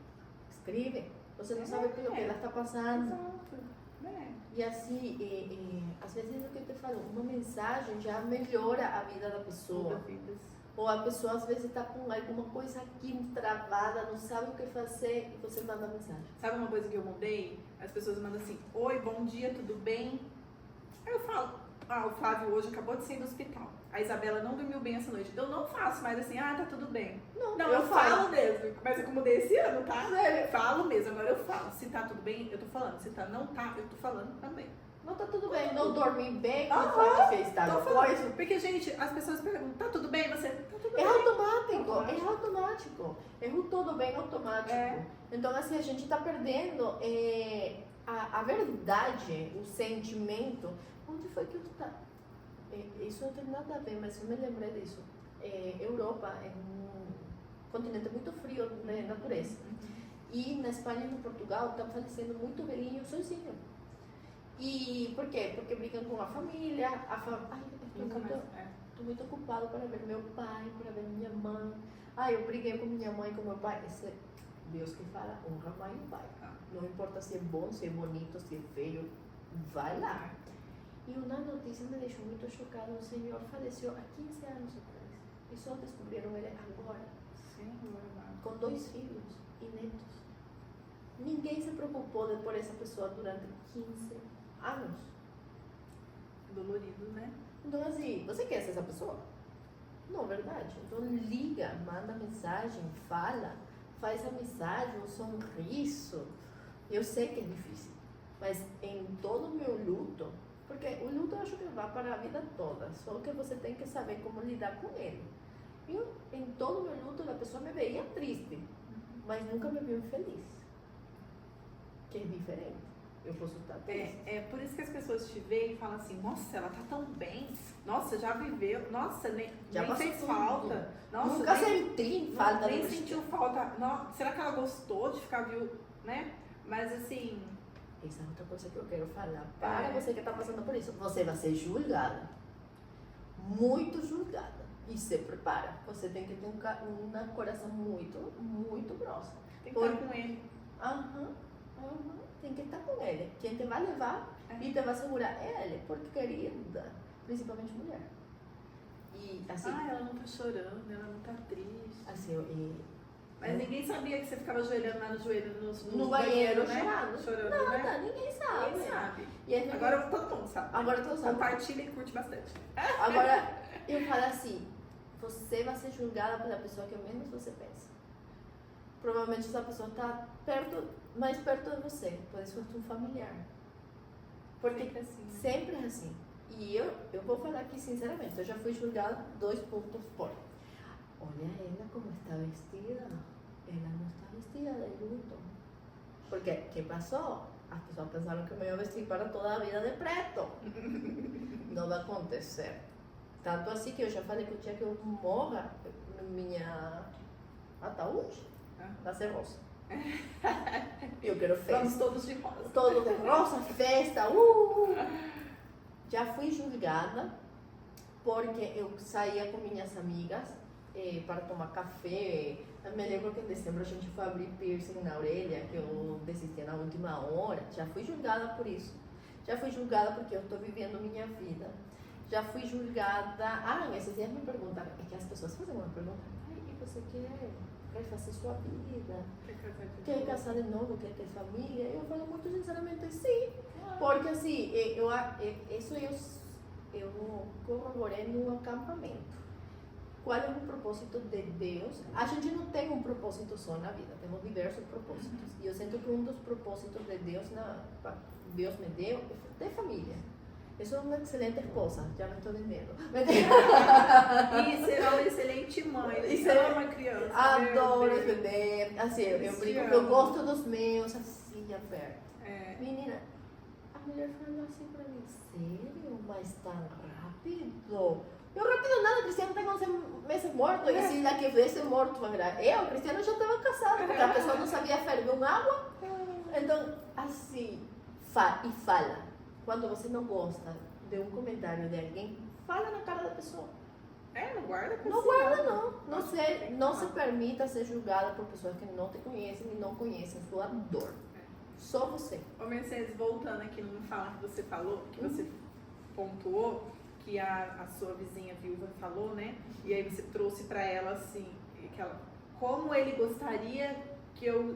Escreve. Você não sabe pelo que ela está passando. Exato. E assim, às vezes é o que eu te falo, uma mensagem já melhora a vida da pessoa. Ou a pessoa às vezes está com alguma coisa aqui travada, não sabe o que fazer e você manda mensagem. Sabe uma coisa que eu mudei? As pessoas mandam assim, oi, bom dia, tudo bem? Aí eu falo, o Flávio hoje acabou de sair do hospital. A Isabela não dormiu bem essa noite. Eu não faço mais assim, tá tudo bem. Não, eu falo mesmo. Mas eu mudei esse ano, tá? Eu falo mesmo, agora eu falo. Se tá tudo bem, eu tô falando. Se não tá, eu tô falando também. Não tá tudo bem, não dormi bem, quando Flávio fez tal coisa. Porque, gente, as pessoas perguntam, tá tudo bem? Você, tá tudo bem. É automático. É o tudo bem automático. Então, assim, a gente tá perdendo a verdade, o sentimento, onde foi que eu estava? Isso não tem nada a ver, mas eu me lembrei disso. Europa é um continente muito frio de natureza. E na Espanha e no Portugal estão falecendo muito velhinhos sozinhos. E por quê? Porque brigam com a família, ai, estou muito ocupado para ver meu pai, para ver minha mãe. Ai, eu briguei com minha mãe e com meu pai. Esse é Deus que fala, honra mãe e pai. Não importa se é bom, se é bonito, se é feio, vai lá. E uma notícia me deixou muito chocada. O senhor faleceu há 15 anos atrás. E só descobriram ele agora. Sim, com 2 filhos e netos. Ninguém se preocupou por essa pessoa durante 15 anos. dolorido, né? Então, assim, você quer ser essa pessoa? Não, verdade. Então, liga, manda mensagem, fala, faz amizade, um sorriso. Eu sei que é difícil, mas em todo o meu luto, porque o luto eu acho que vai para a vida toda, só que você tem que saber como lidar com ele. Eu, em todo o meu luto, a pessoa me veia triste, mas nunca me viu feliz, que é diferente. Eu posso estar triste. É por isso que as pessoas te veem e falam assim, nossa, ela tá tão bem, nossa, já viveu, nossa, nem fez tudo. falta. Nossa, Nunca senti falta nem de sentiu falta. Não, será que ela gostou de ficar viu, né? Mas assim, essa é outra coisa que eu quero falar. Para você que está passando por isso. Você vai ser julgada. Muito julgada. E se prepara. Você tem que ter um coração muito, muito grosso. tem que estar com ele. Tem que estar com ele. Quem te vai levar e te vai segurar é ele. Porque, querida, principalmente mulher. E assim. Ela não tá chorando, ela não tá triste. Assim, Mas ninguém sabia que você ficava ajoelhando lá no joelho no banheiro, né? chorando. Nada, Nada, ninguém sabe. Ninguém sabe. E aí, Agora todo mundo sabe. Agora todos sabem. Compartilha e curte bastante. Agora, eu falo assim, você vai ser julgada pela pessoa que menos você pensa. Provavelmente essa pessoa está mais perto de você, pode ser um familiar. Porque sempre é assim. E eu vou falar aqui sinceramente, eu já fui julgada 2 pontos por. Olha ela como está vestida. Ela não está vestida de luto. Porque, o que passou? As pessoas pensaram que me ia vestir para toda a vida de preto. Não vai acontecer. Tanto assim que eu já falei que o dia que eu morra, minha ataúde vai ser rosa. Eu quero festa. Vamos todos de rosa. Todo de rosa, festa. Já fui julgada porque eu saía com minhas amigas para tomar café. Eu me lembro que em dezembro a gente foi abrir piercing na orelha, que eu desisti na última hora. Já fui julgada por isso. Já fui julgada porque eu estou vivendo minha vida. Já fui julgada. Esses dias me perguntaram, é que as pessoas fazem uma pergunta: e você quer fazer sua vida? Quer casar de novo? Quer ter família? Eu falo muito sinceramente sim. Porque assim, isso eu corroborei num acampamento. Qual é o propósito de Deus? A gente não tem um propósito só na vida, temos diversos propósitos. E eu sinto que um dos propósitos de Deus, Deus me deu, é ter família. Eu sou uma excelente esposa, já não estou vendendo. E será uma excelente mãe. E será uma criança. Adoro vender. Assim, eu brinco que eu gosto dos meus, assim, aberto. Menina, a mulher falou assim pra mim: sério? Mas tão rápido? Eu rápido nada, Cristiano tem 11 meses morto. E se daqui viesse morto, vai virar. O Cristiano já estava casado, porque a pessoa não sabia ferver uma água. Então, assim, fala. Quando você não gosta de um comentário de alguém, fala na cara da pessoa. Não guarda pra Não guarda, não. Não se permita ser julgada por pessoas que não te conhecem e não conhecem sua dor. Só você. Ô Mercedes, voltando aqui no fala que você falou, que você pontuou, que a sua vizinha viúva falou, né? E aí você trouxe pra ela assim, como ele gostaria que eu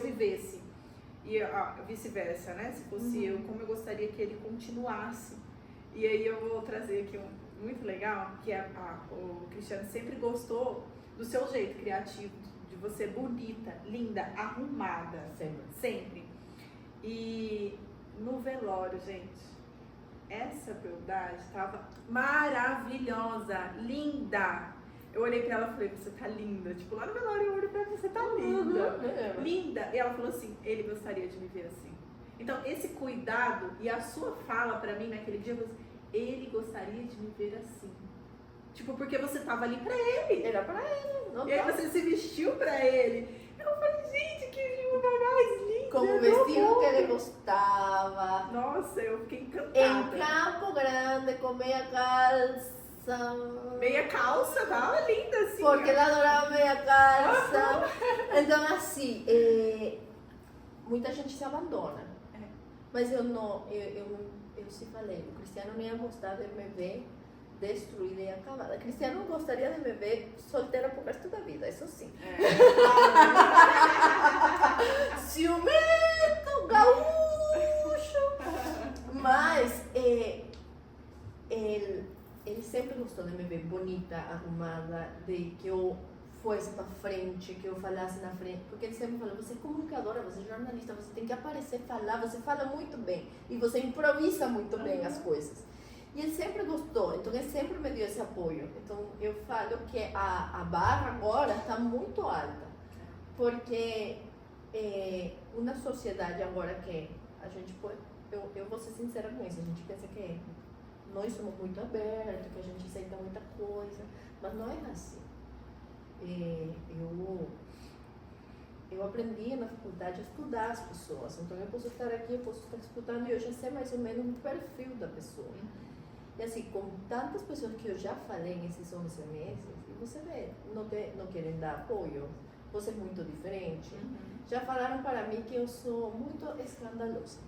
vivesse. E vice-versa, né? Se fosse eu, como eu gostaria que ele continuasse. E aí eu vou trazer aqui muito legal, que o Cristiano sempre gostou do seu jeito criativo, de você bonita, linda, arrumada. Sempre. E no velório, gente, essa beldade estava maravilhosa, linda. Eu olhei pra ela e falei, você tá linda. Tipo, lá no velório eu olhei pra ela, você tá linda. Linda. E ela falou assim, ele gostaria de me ver assim. Então, esse cuidado e a sua fala pra mim naquele dia, ele gostaria de me ver assim. Tipo, porque você tava ali pra ele. Era pra ele. Não E aí tava. você se vestiu pra ele. Eu falei, gente, que linda, mais linda. Com o vestido que ele gostava. Nossa, eu fiquei encantada. Em Campo Grande, com meia calça. Meia calça, tava linda assim. Porque ele adorava meia calça. Então, assim, muita gente se abandona. É. Mas eu se falei, o Cristiano não ia gostar de me ver destruída e acabada. O Cristiano gostaria de me ver solteira pro resto da vida, isso sim. Ciumento, gaúcho. Mas ele sempre gostou de me ver bonita, arrumada, de que eu fosse pra frente, que eu falasse na frente. Porque ele sempre falou, você é comunicadora, você é jornalista, você tem que aparecer, falar, você fala muito bem. E você improvisa muito bem as coisas. E ele sempre gostou, então ele sempre me deu esse apoio. Então eu falo que a barra agora está muito alta. Porque uma sociedade agora que a gente pode... Eu vou ser sincera com isso, a gente pensa que nós somos muito abertos, que a gente aceita muita coisa, mas não é assim. Eu aprendi na faculdade a estudar as pessoas, então eu posso estar aqui, eu posso estar escutando e eu já sei mais ou menos o perfil da pessoa. E assim, com tantas pessoas que eu já falei nesses 11 meses, e você vê, não querem dar apoio, você é muito diferente. Já falaram para mim que eu sou muito escandalosa.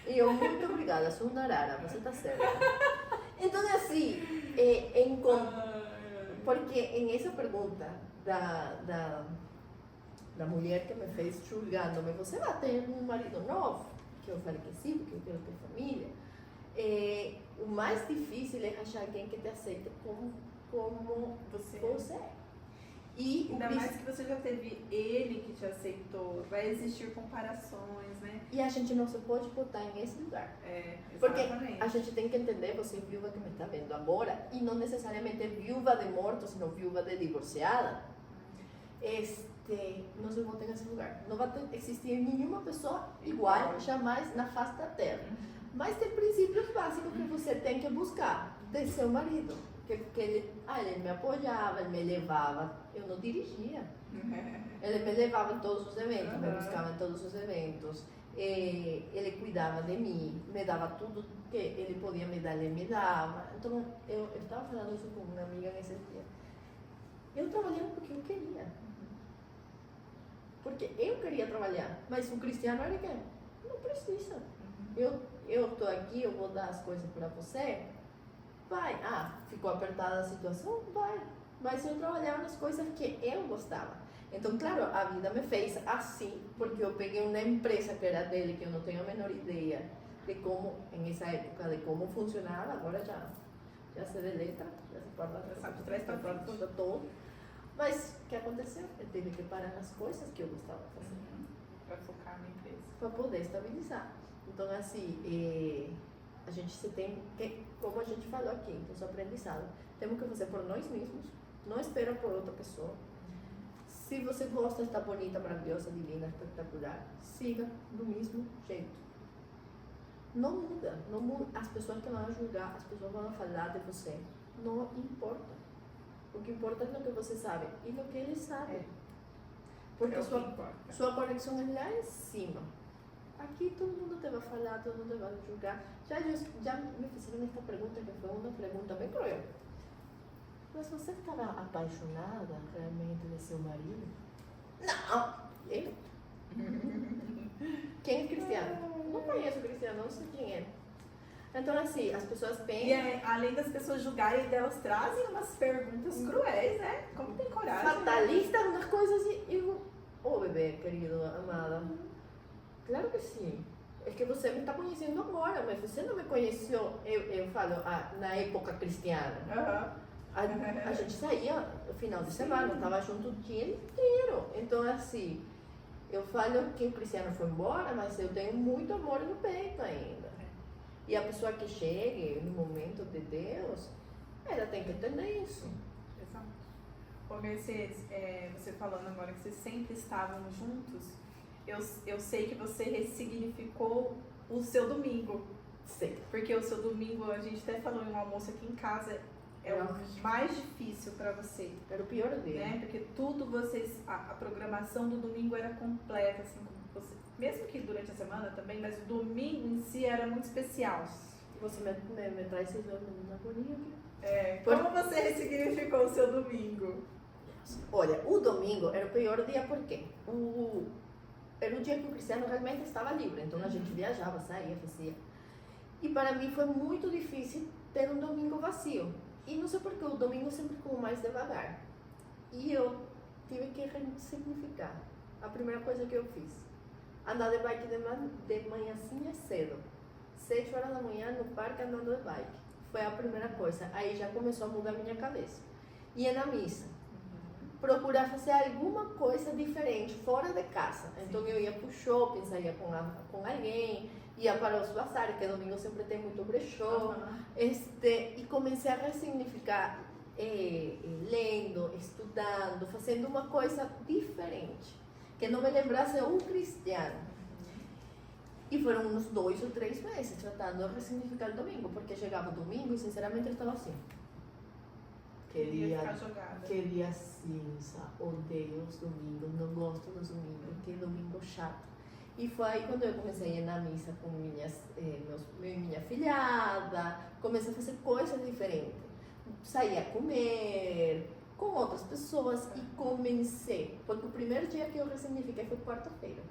E eu, muito obrigada, sou uma arara, você tá certa. Então, assim, porque em essa pergunta da mulher que me fez julgando-me, você vai ter um marido novo? Que eu falei que sim, porque eu quero ter família. O mais difícil é achar alguém que te aceite como você é. E ainda mais que você já teve ele que te aceitou, vai existir comparações, né? E a gente não se pode botar nesse lugar. Exatamente. Porque a gente tem que entender, você viúva que me está vendo agora, e não necessariamente viúva de morto, senão viúva de divorciada, não se bota nesse lugar. Não vai existir nenhuma pessoa igual, jamais na face da terra. Mas tem princípios básicos que você tem que buscar de seu marido. Que ele me apoiava, ele me levava, eu não dirigia. Ele me levava em todos os eventos, me buscava em todos os eventos. Ele cuidava de mim, me dava tudo que ele podia me dar, ele me dava. Então, eu estava falando isso com uma amiga nesse dia. Eu trabalhava porque eu queria. Porque eu queria trabalhar, mas o Cristiano era que não precisa. Eu estou aqui, eu vou dar as coisas para você. Vai. Ficou apertada a situação? Vai. Mas eu trabalhava nas coisas que eu gostava. Então, claro, a vida me fez assim, porque eu peguei uma empresa que era dele, que eu não tenho a menor ideia de como, em essa época, de como funcionava. Agora já se deleta, já se guarda atrás para frente, todo. Mas o que aconteceu? Eu tive que parar nas coisas que eu gostava de fazer. Para focar na empresa. Para poder estabilizar. Então, assim, a gente se tem que, como a gente falou aqui, então, aprendizado, temos que fazer por nós mesmos, não espera por outra pessoa. Se você gosta de estar bonita, maravilhosa, divina, espetacular, siga do mesmo jeito. Não muda, não muda. As pessoas que vão julgar, as pessoas vão falar de você, não importa. O que importa é o que você sabe e o que eles sabem. Porque sua conexão é lá em cima. Aqui todo mundo te vai falar, todo mundo vai julgar. Já me fizeram esta pergunta, que foi uma pergunta bem cruel. Mas você estava apaixonada realmente de seu marido? Não! Ele? Quem é Cristiano? Não conheço o Cristiano, não sei quem é. Então, assim, as pessoas pensam... E além das pessoas julgarem, elas trazem umas perguntas cruéis, né? Como tem coragem? Fatalistas, umas coisas assim. Bebê, querido, amada. Claro que sim. É que você me está conhecendo agora, mas você não me conheceu, eu falo, na época cristiana. A gente saía no final de semana, estava junto o dia inteiro. Então, assim, eu falo que o Cristiano foi embora, mas eu tenho muito amor no peito ainda. E a pessoa que chegue no momento de Deus, ela tem que entender isso. Exato. Ô Mercedes, você falando agora que vocês sempre estavam juntos, eu sei que você ressignificou o seu domingo. Sim. Porque o seu domingo, a gente até falou em um almoço aqui em casa, é o mais difícil para você. Era o pior dia. Né? Porque tudo a programação do domingo era completa, assim, como você, mesmo que durante a semana também, mas o domingo em si era muito especial. Você me traz esses na bolinha aqui. Como você ressignificou o seu domingo? Olha, o domingo era o pior dia porque era o dia que o Cristiano realmente estava livre, então a gente viajava, saía, fazia. E para mim foi muito difícil ter um domingo vazio. E não sei porque o domingo sempre como mais devagar. E eu tive que ressignificar. A primeira coisa que eu fiz, andar de bike de manhãzinha cedo. 7 horas da manhã no parque andando de bike. Foi a primeira coisa. Aí já começou a mudar a minha cabeça. Ia na missa. Procurar fazer alguma coisa diferente, fora de casa. Então eu ia para o shopping, saía com alguém, ia para os bazares, que domingo sempre tem muito brechó. E comecei a ressignificar, lendo, estudando, fazendo uma coisa diferente, que não me lembrasse um cristiano. E foram uns 2 ou 3 meses tratando de ressignificar o domingo, porque chegava o domingo e sinceramente eu estava assim. Queria cinza, odeio os domingos, não gosto dos domingos, que domingo chato. E foi aí quando eu comecei a ir na missa com minha filhada, comecei a fazer coisas diferentes. Saía a comer com outras pessoas e comecei. Porque o primeiro dia que eu ressignifiquei foi quarta-feira.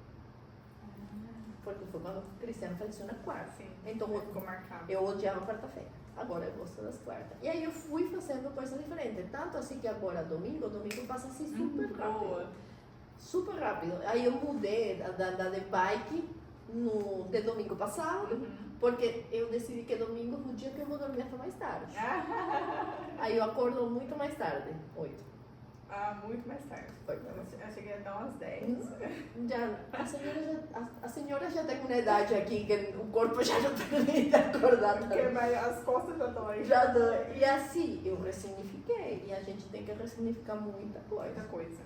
Porque foi quando o Cristiano faleceu na quarta. Sim, então ficou marcado. Eu odiava quarta-feira. Agora eu gosto das quartas. E aí eu fui fazendo coisas diferentes. Tanto assim que agora domingo passa assim super rápido. Boa. Super rápido. Aí eu mudei de bike de domingo passado, porque eu decidi que domingo é o dia que eu vou dormir até mais tarde. Aí eu acordo muito mais tarde, 8. Muito mais tarde. Eu cheguei até umas 10. A senhora já tem uma idade aqui que o corpo já não permite acordar. Porque as costas já doem. Já dói. E assim, eu ressignifiquei. E a gente tem que ressignificar muita coisa. Muita coisa.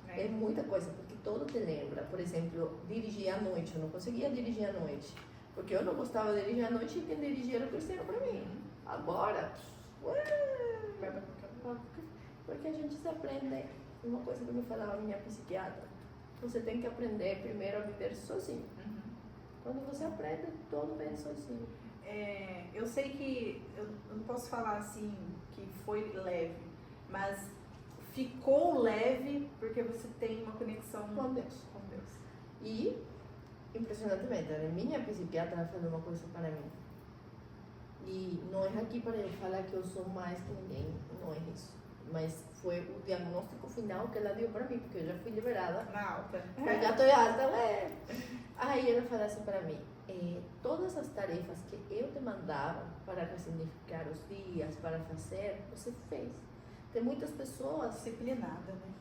Né? É muita coisa, porque todo te lembra. Por exemplo, dirigir à noite. Eu não conseguia dirigir à noite. Porque eu não gostava de dirigir à noite e quem dirigia era o Cristiano para mim. Agora, porque a gente se aprende. Uma coisa que me falava a minha psiquiatra, você tem que aprender primeiro a viver sozinho. Quando você aprende, tudo vem sozinho. Eu sei que, eu não posso falar assim que foi leve, mas ficou leve porque você tem uma conexão com Deus. E, impressionantemente, a minha psiquiatra falou uma coisa para mim. E não é aqui para eu falar que eu sou mais que ninguém, não é isso. Mas foi o diagnóstico final que ela deu para mim, porque eu já fui liberada. Na alta. Eu já estou alta, Aí ela falou assim para mim, todas as tarefas que eu te mandava para ressignificar os dias, para fazer, você fez. Tem muitas pessoas... Disciplinada, né?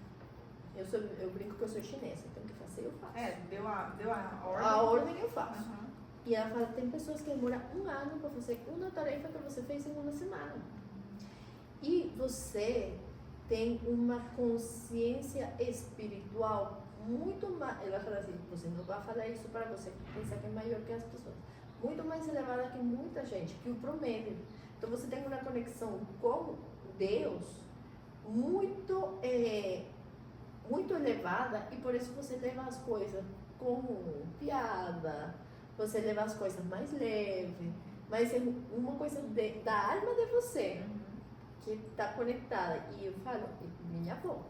Eu brinco que eu sou chinesa, eu tenho que fazer, eu faço. Deu a ordem. A ordem eu faço. E ela fala, tem pessoas que demoram 1 ano para fazer uma tarefa que você fez em 1 semana. E você tem uma consciência espiritual muito mais... Ela fala assim, você não vai falar isso para você que pensa que é maior que as pessoas. Muito mais elevada que muita gente, que o promédio. Então você tem uma conexão com Deus muito, muito elevada e por isso você leva as coisas com piada, você leva as coisas mais leve, mas é uma coisa da alma de você que está conectada. E eu falo, minha avó,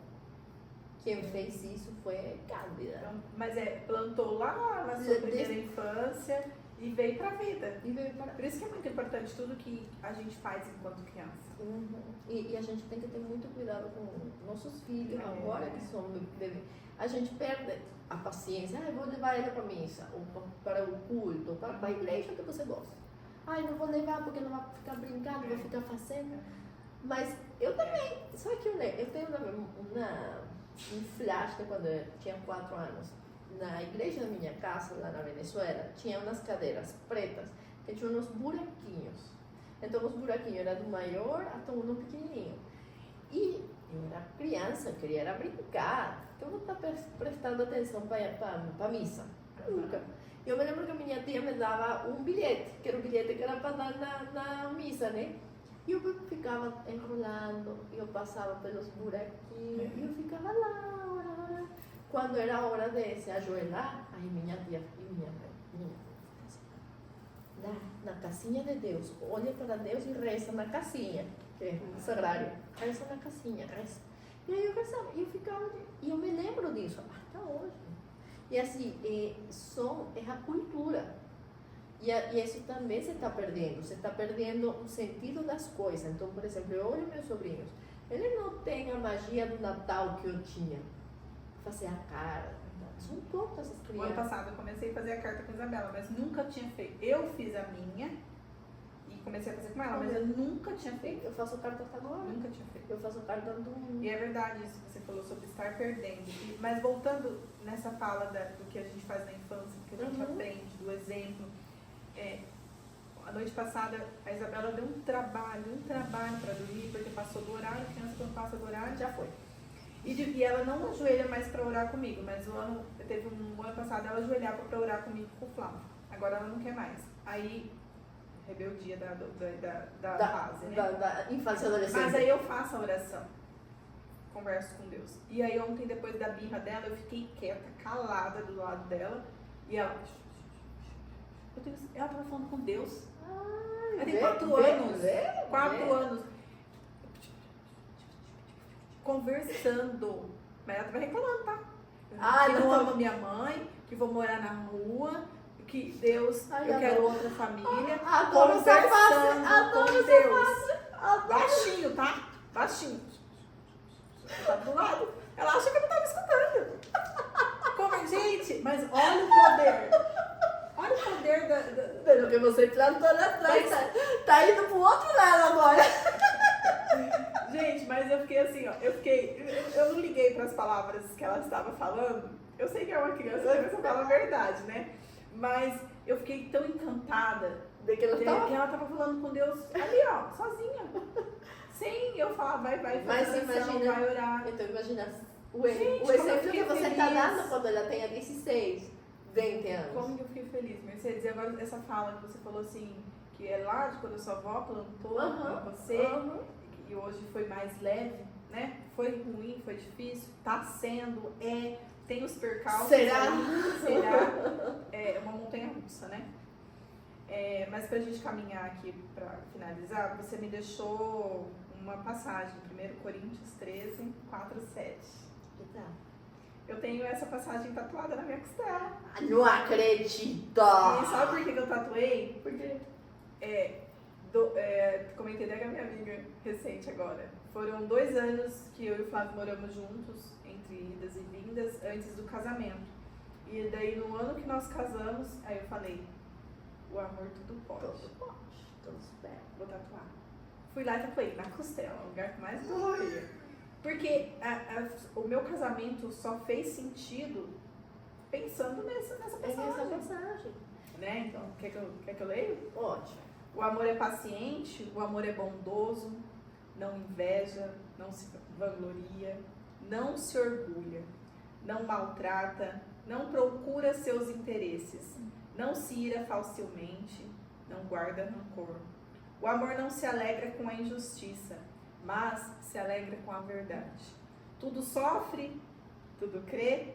quem fez isso foi Cândida. Então, mas plantou lá na sua primeira infância e veio para a vida. Por isso que é muito importante tudo que a gente faz enquanto criança. E a gente tem que ter muito cuidado com nossos filhos, agora que são bebês. A gente perde a paciência. Eu vou levar ele para a missa, ou para o culto, ou para a igreja que você gosta. Não vou levar porque não vai ficar brincando, vai ficar fazendo. Mas eu também, sabe que eu tenho um flash de quando eu tinha 4 anos. Na igreja da minha casa, lá na Venezuela, tinha umas cadeiras pretas que tinham uns buraquinhos. Então os buraquinhos eram do maior até um pequenininho. E eu era criança, eu queria era brincar. Então eu vou estar prestando atenção para a missa. Nunca. Eu me lembro que a minha tia me dava um bilhete, que era o bilhete que era para dar na missa, né? E eu ficava enrolando, eu passava pelos buraquinhos, e eu ficava lá. Quando era a hora de se ajoelhar, aí minha tia e minha mãe, na casinha de Deus, olha para Deus e reza na casinha, que é o sagrado, reza na casinha, reza. E aí eu rezava, e eu ficava, e eu me lembro disso, até hoje. E assim, é a cultura. E isso também se está perdendo o sentido das coisas. Então, por exemplo, eu olho meus sobrinhos, eles não têm a magia do Natal que eu tinha, fazer a cara. São poucas as O crianças. ano passado eu comecei a fazer a carta com a Isabela, mas nunca tinha feito. Eu fiz a minha e comecei a fazer com ela, mas eu nunca tinha feito. Eu faço carta até agora. Nunca tinha feito. Eu faço carta do... E é verdade isso que você falou sobre estar perdendo. Mas voltando nessa fala do que a gente faz na infância, do que a gente aprende, do exemplo. A noite passada a Isabela deu um trabalho para dormir, porque passou do horário, a criança quando passa do horário já foi. E ela não ajoelha mais para orar comigo, mas teve um ano passado ela ajoelhava para orar comigo com o Flávio. Agora ela não quer mais. Aí, rebeldia da fase, né? Da infância e adolescência. Mas aí eu faço a oração, converso com Deus. E aí ontem, depois da birra dela, eu fiquei quieta, calada do lado dela, e ela... Ela estava falando com Deus. Ela tem 4 anos. 4 anos. Conversando. Mas ela estava reclamando, tá? Que não ama minha mãe, que vou morar na rua, que Deus, eu quero outra família. Adoro essa fase. Com Deus. Baixinho, tá? Baixinho. Tá do lado. Ela acha que eu não estava escutando. Gente, mas olha o poder. Olha o poder Pelo que você plantou lá atrás, tá indo pro outro lado agora. Gente, mas eu fiquei assim, ó. Eu não liguei para as palavras que ela estava falando. Eu sei que é uma criança, a criança fala a verdade, né? Mas eu fiquei tão encantada de que ela estava falando com Deus ali, ó, sozinha. Sem eu falar, vai, mas imagina, vai orar. Então imagina o exemplo que você está dando quando ela tenha 16, 20 anos. Como que eu fiquei feliz, Mercedes? E agora essa fala que você falou assim, que é lá de quando a sua avó plantou com você, e hoje foi mais leve, né? Foi ruim, foi difícil, tá sendo, tem os percalços. Será? É uma montanha russa, né? Mas pra gente caminhar aqui pra finalizar, você me deixou uma passagem, 1 Coríntios 13, 4, 7. Eu tenho essa passagem tatuada na minha costela. Não acredito! E sabe por que eu tatuei? Por quê? Comentei até com a minha amiga recente agora. Foram 2 anos que eu e o Flávio moramos juntos, entre idas e vindas, antes do casamento. E daí no ano que nós casamos, aí eu falei, o amor tudo pode. Tudo espera. Vou tatuar. Fui lá e tatuei na costela, o lugar que mais doía. Porque o meu casamento só fez sentido pensando nessa passagem. Né? Então, quer que eu leia? Pode. O amor é paciente, o amor é bondoso, não inveja, não se vangloria, não se orgulha, não maltrata, não procura seus interesses, não se ira facilmente, não guarda rancor. O amor não se alegra com a injustiça, mas se alegra com a verdade. Tudo sofre, tudo crê,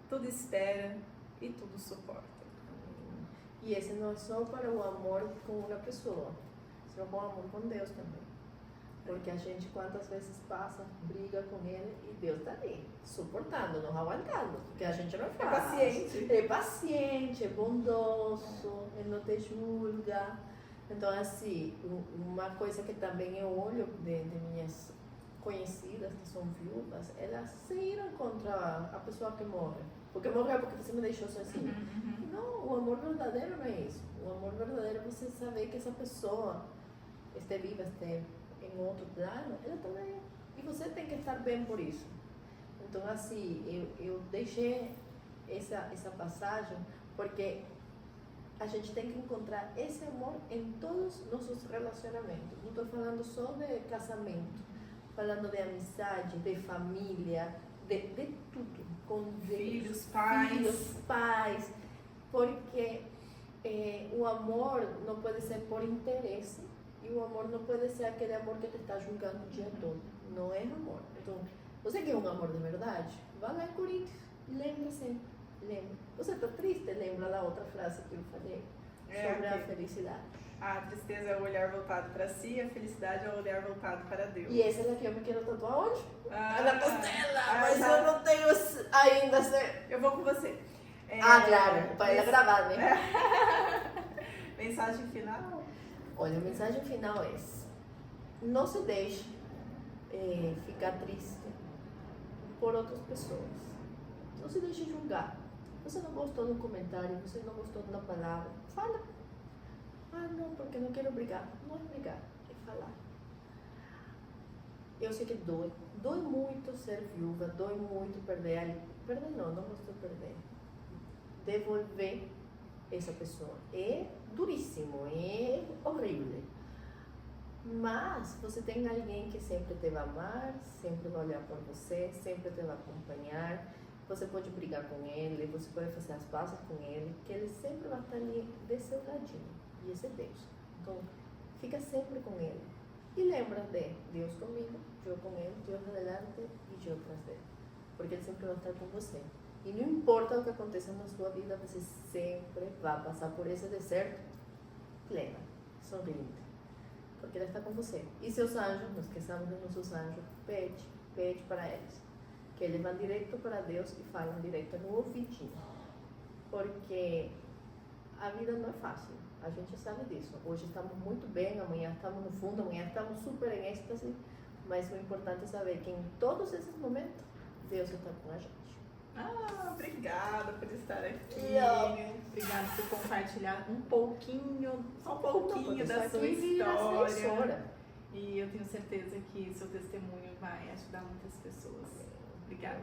tudo espera e tudo suporta. E esse não é só para o amor com uma pessoa, sino com o amor com Deus também. Porque a gente quantas vezes passa, briga com ele e Deus está ali, suportando, não aguentando, porque a gente não é fácil. É paciente, é bondoso, ele não te julga. Então, assim, uma coisa que também eu olho de minhas conhecidas que são viúvas, elas se iram contra a pessoa que morre. Porque morreu porque você me deixou sozinha. Não, o amor verdadeiro não é isso. O amor verdadeiro é você saber que essa pessoa esteja viva, esteja em outro plano, ela também. E você tem que estar bem por isso. Então, assim, eu deixei essa passagem porque a gente tem que encontrar esse amor em todos os nossos relacionamentos. Não estou falando só de casamento, falando de amizade, de família, de tudo. Com Filhos, pais. Filhos, pais. Porque o amor não pode ser por interesse e o amor não pode ser aquele amor que te está julgando o dia todo. Não é amor. Então, você quer um amor de verdade? Vá lá em Coríntios. Lembra sempre. Lembra. Você está triste? Lembra da outra frase que eu falei sobre a felicidade. A tristeza é o olhar voltado para si, a felicidade é o olhar voltado para Deus. E essa daqui eu me quero tatuar onde? Na costela, mas mas eu não tenho ainda. Eu vou com você. Claro, para ela gravar, né? Mensagem final? Olha, a mensagem final é essa. Não se deixe ficar triste por outras pessoas. Não se deixe julgar. Você não gostou do comentário, você não gostou da palavra, fala. Não, porque não quero brigar. Não é brigar, é falar. Eu sei que dói. Dói muito ser viúva, dói muito perder. Perder não gosto de perder. Devolver essa pessoa. É duríssimo, é horrível. Mas você tem alguém que sempre te vai amar, sempre vai olhar por você, sempre te vai acompanhar. Você pode brigar com ele, você pode fazer as pazes com ele, que ele sempre vai estar ali de seu ladinho. E esse é Deus. Então, fica sempre com ele. E lembra de Deus comigo, eu com ele, Deus adelante e eu atrás dele. Porque ele sempre vai estar com você. E não importa o que aconteça na sua vida, você sempre vai passar por esse deserto plena, sorrindo. Porque ele está com você. E seus anjos, não esqueçamos de nossos anjos, pede para eles. Que eles vão direto para Deus e falam direto no ouvidinho. Porque a vida não é fácil. A gente sabe disso. Hoje estamos muito bem, amanhã estamos no fundo, amanhã estamos super em êxtase. Mas o importante é saber que em todos esses momentos, Deus está com a gente. Obrigada por estar aqui. Obrigada por compartilhar um pouquinho, só um pouquinho da sua história. história. E eu tenho certeza que seu testemunho vai ajudar muitas pessoas. Obrigada.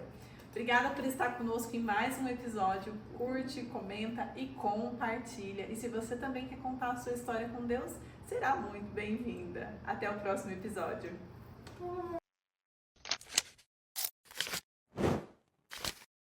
Obrigada por estar conosco em mais um episódio. Curte, comenta e compartilha. E se você também quer contar a sua história com Deus, será muito bem-vinda. Até o próximo episódio.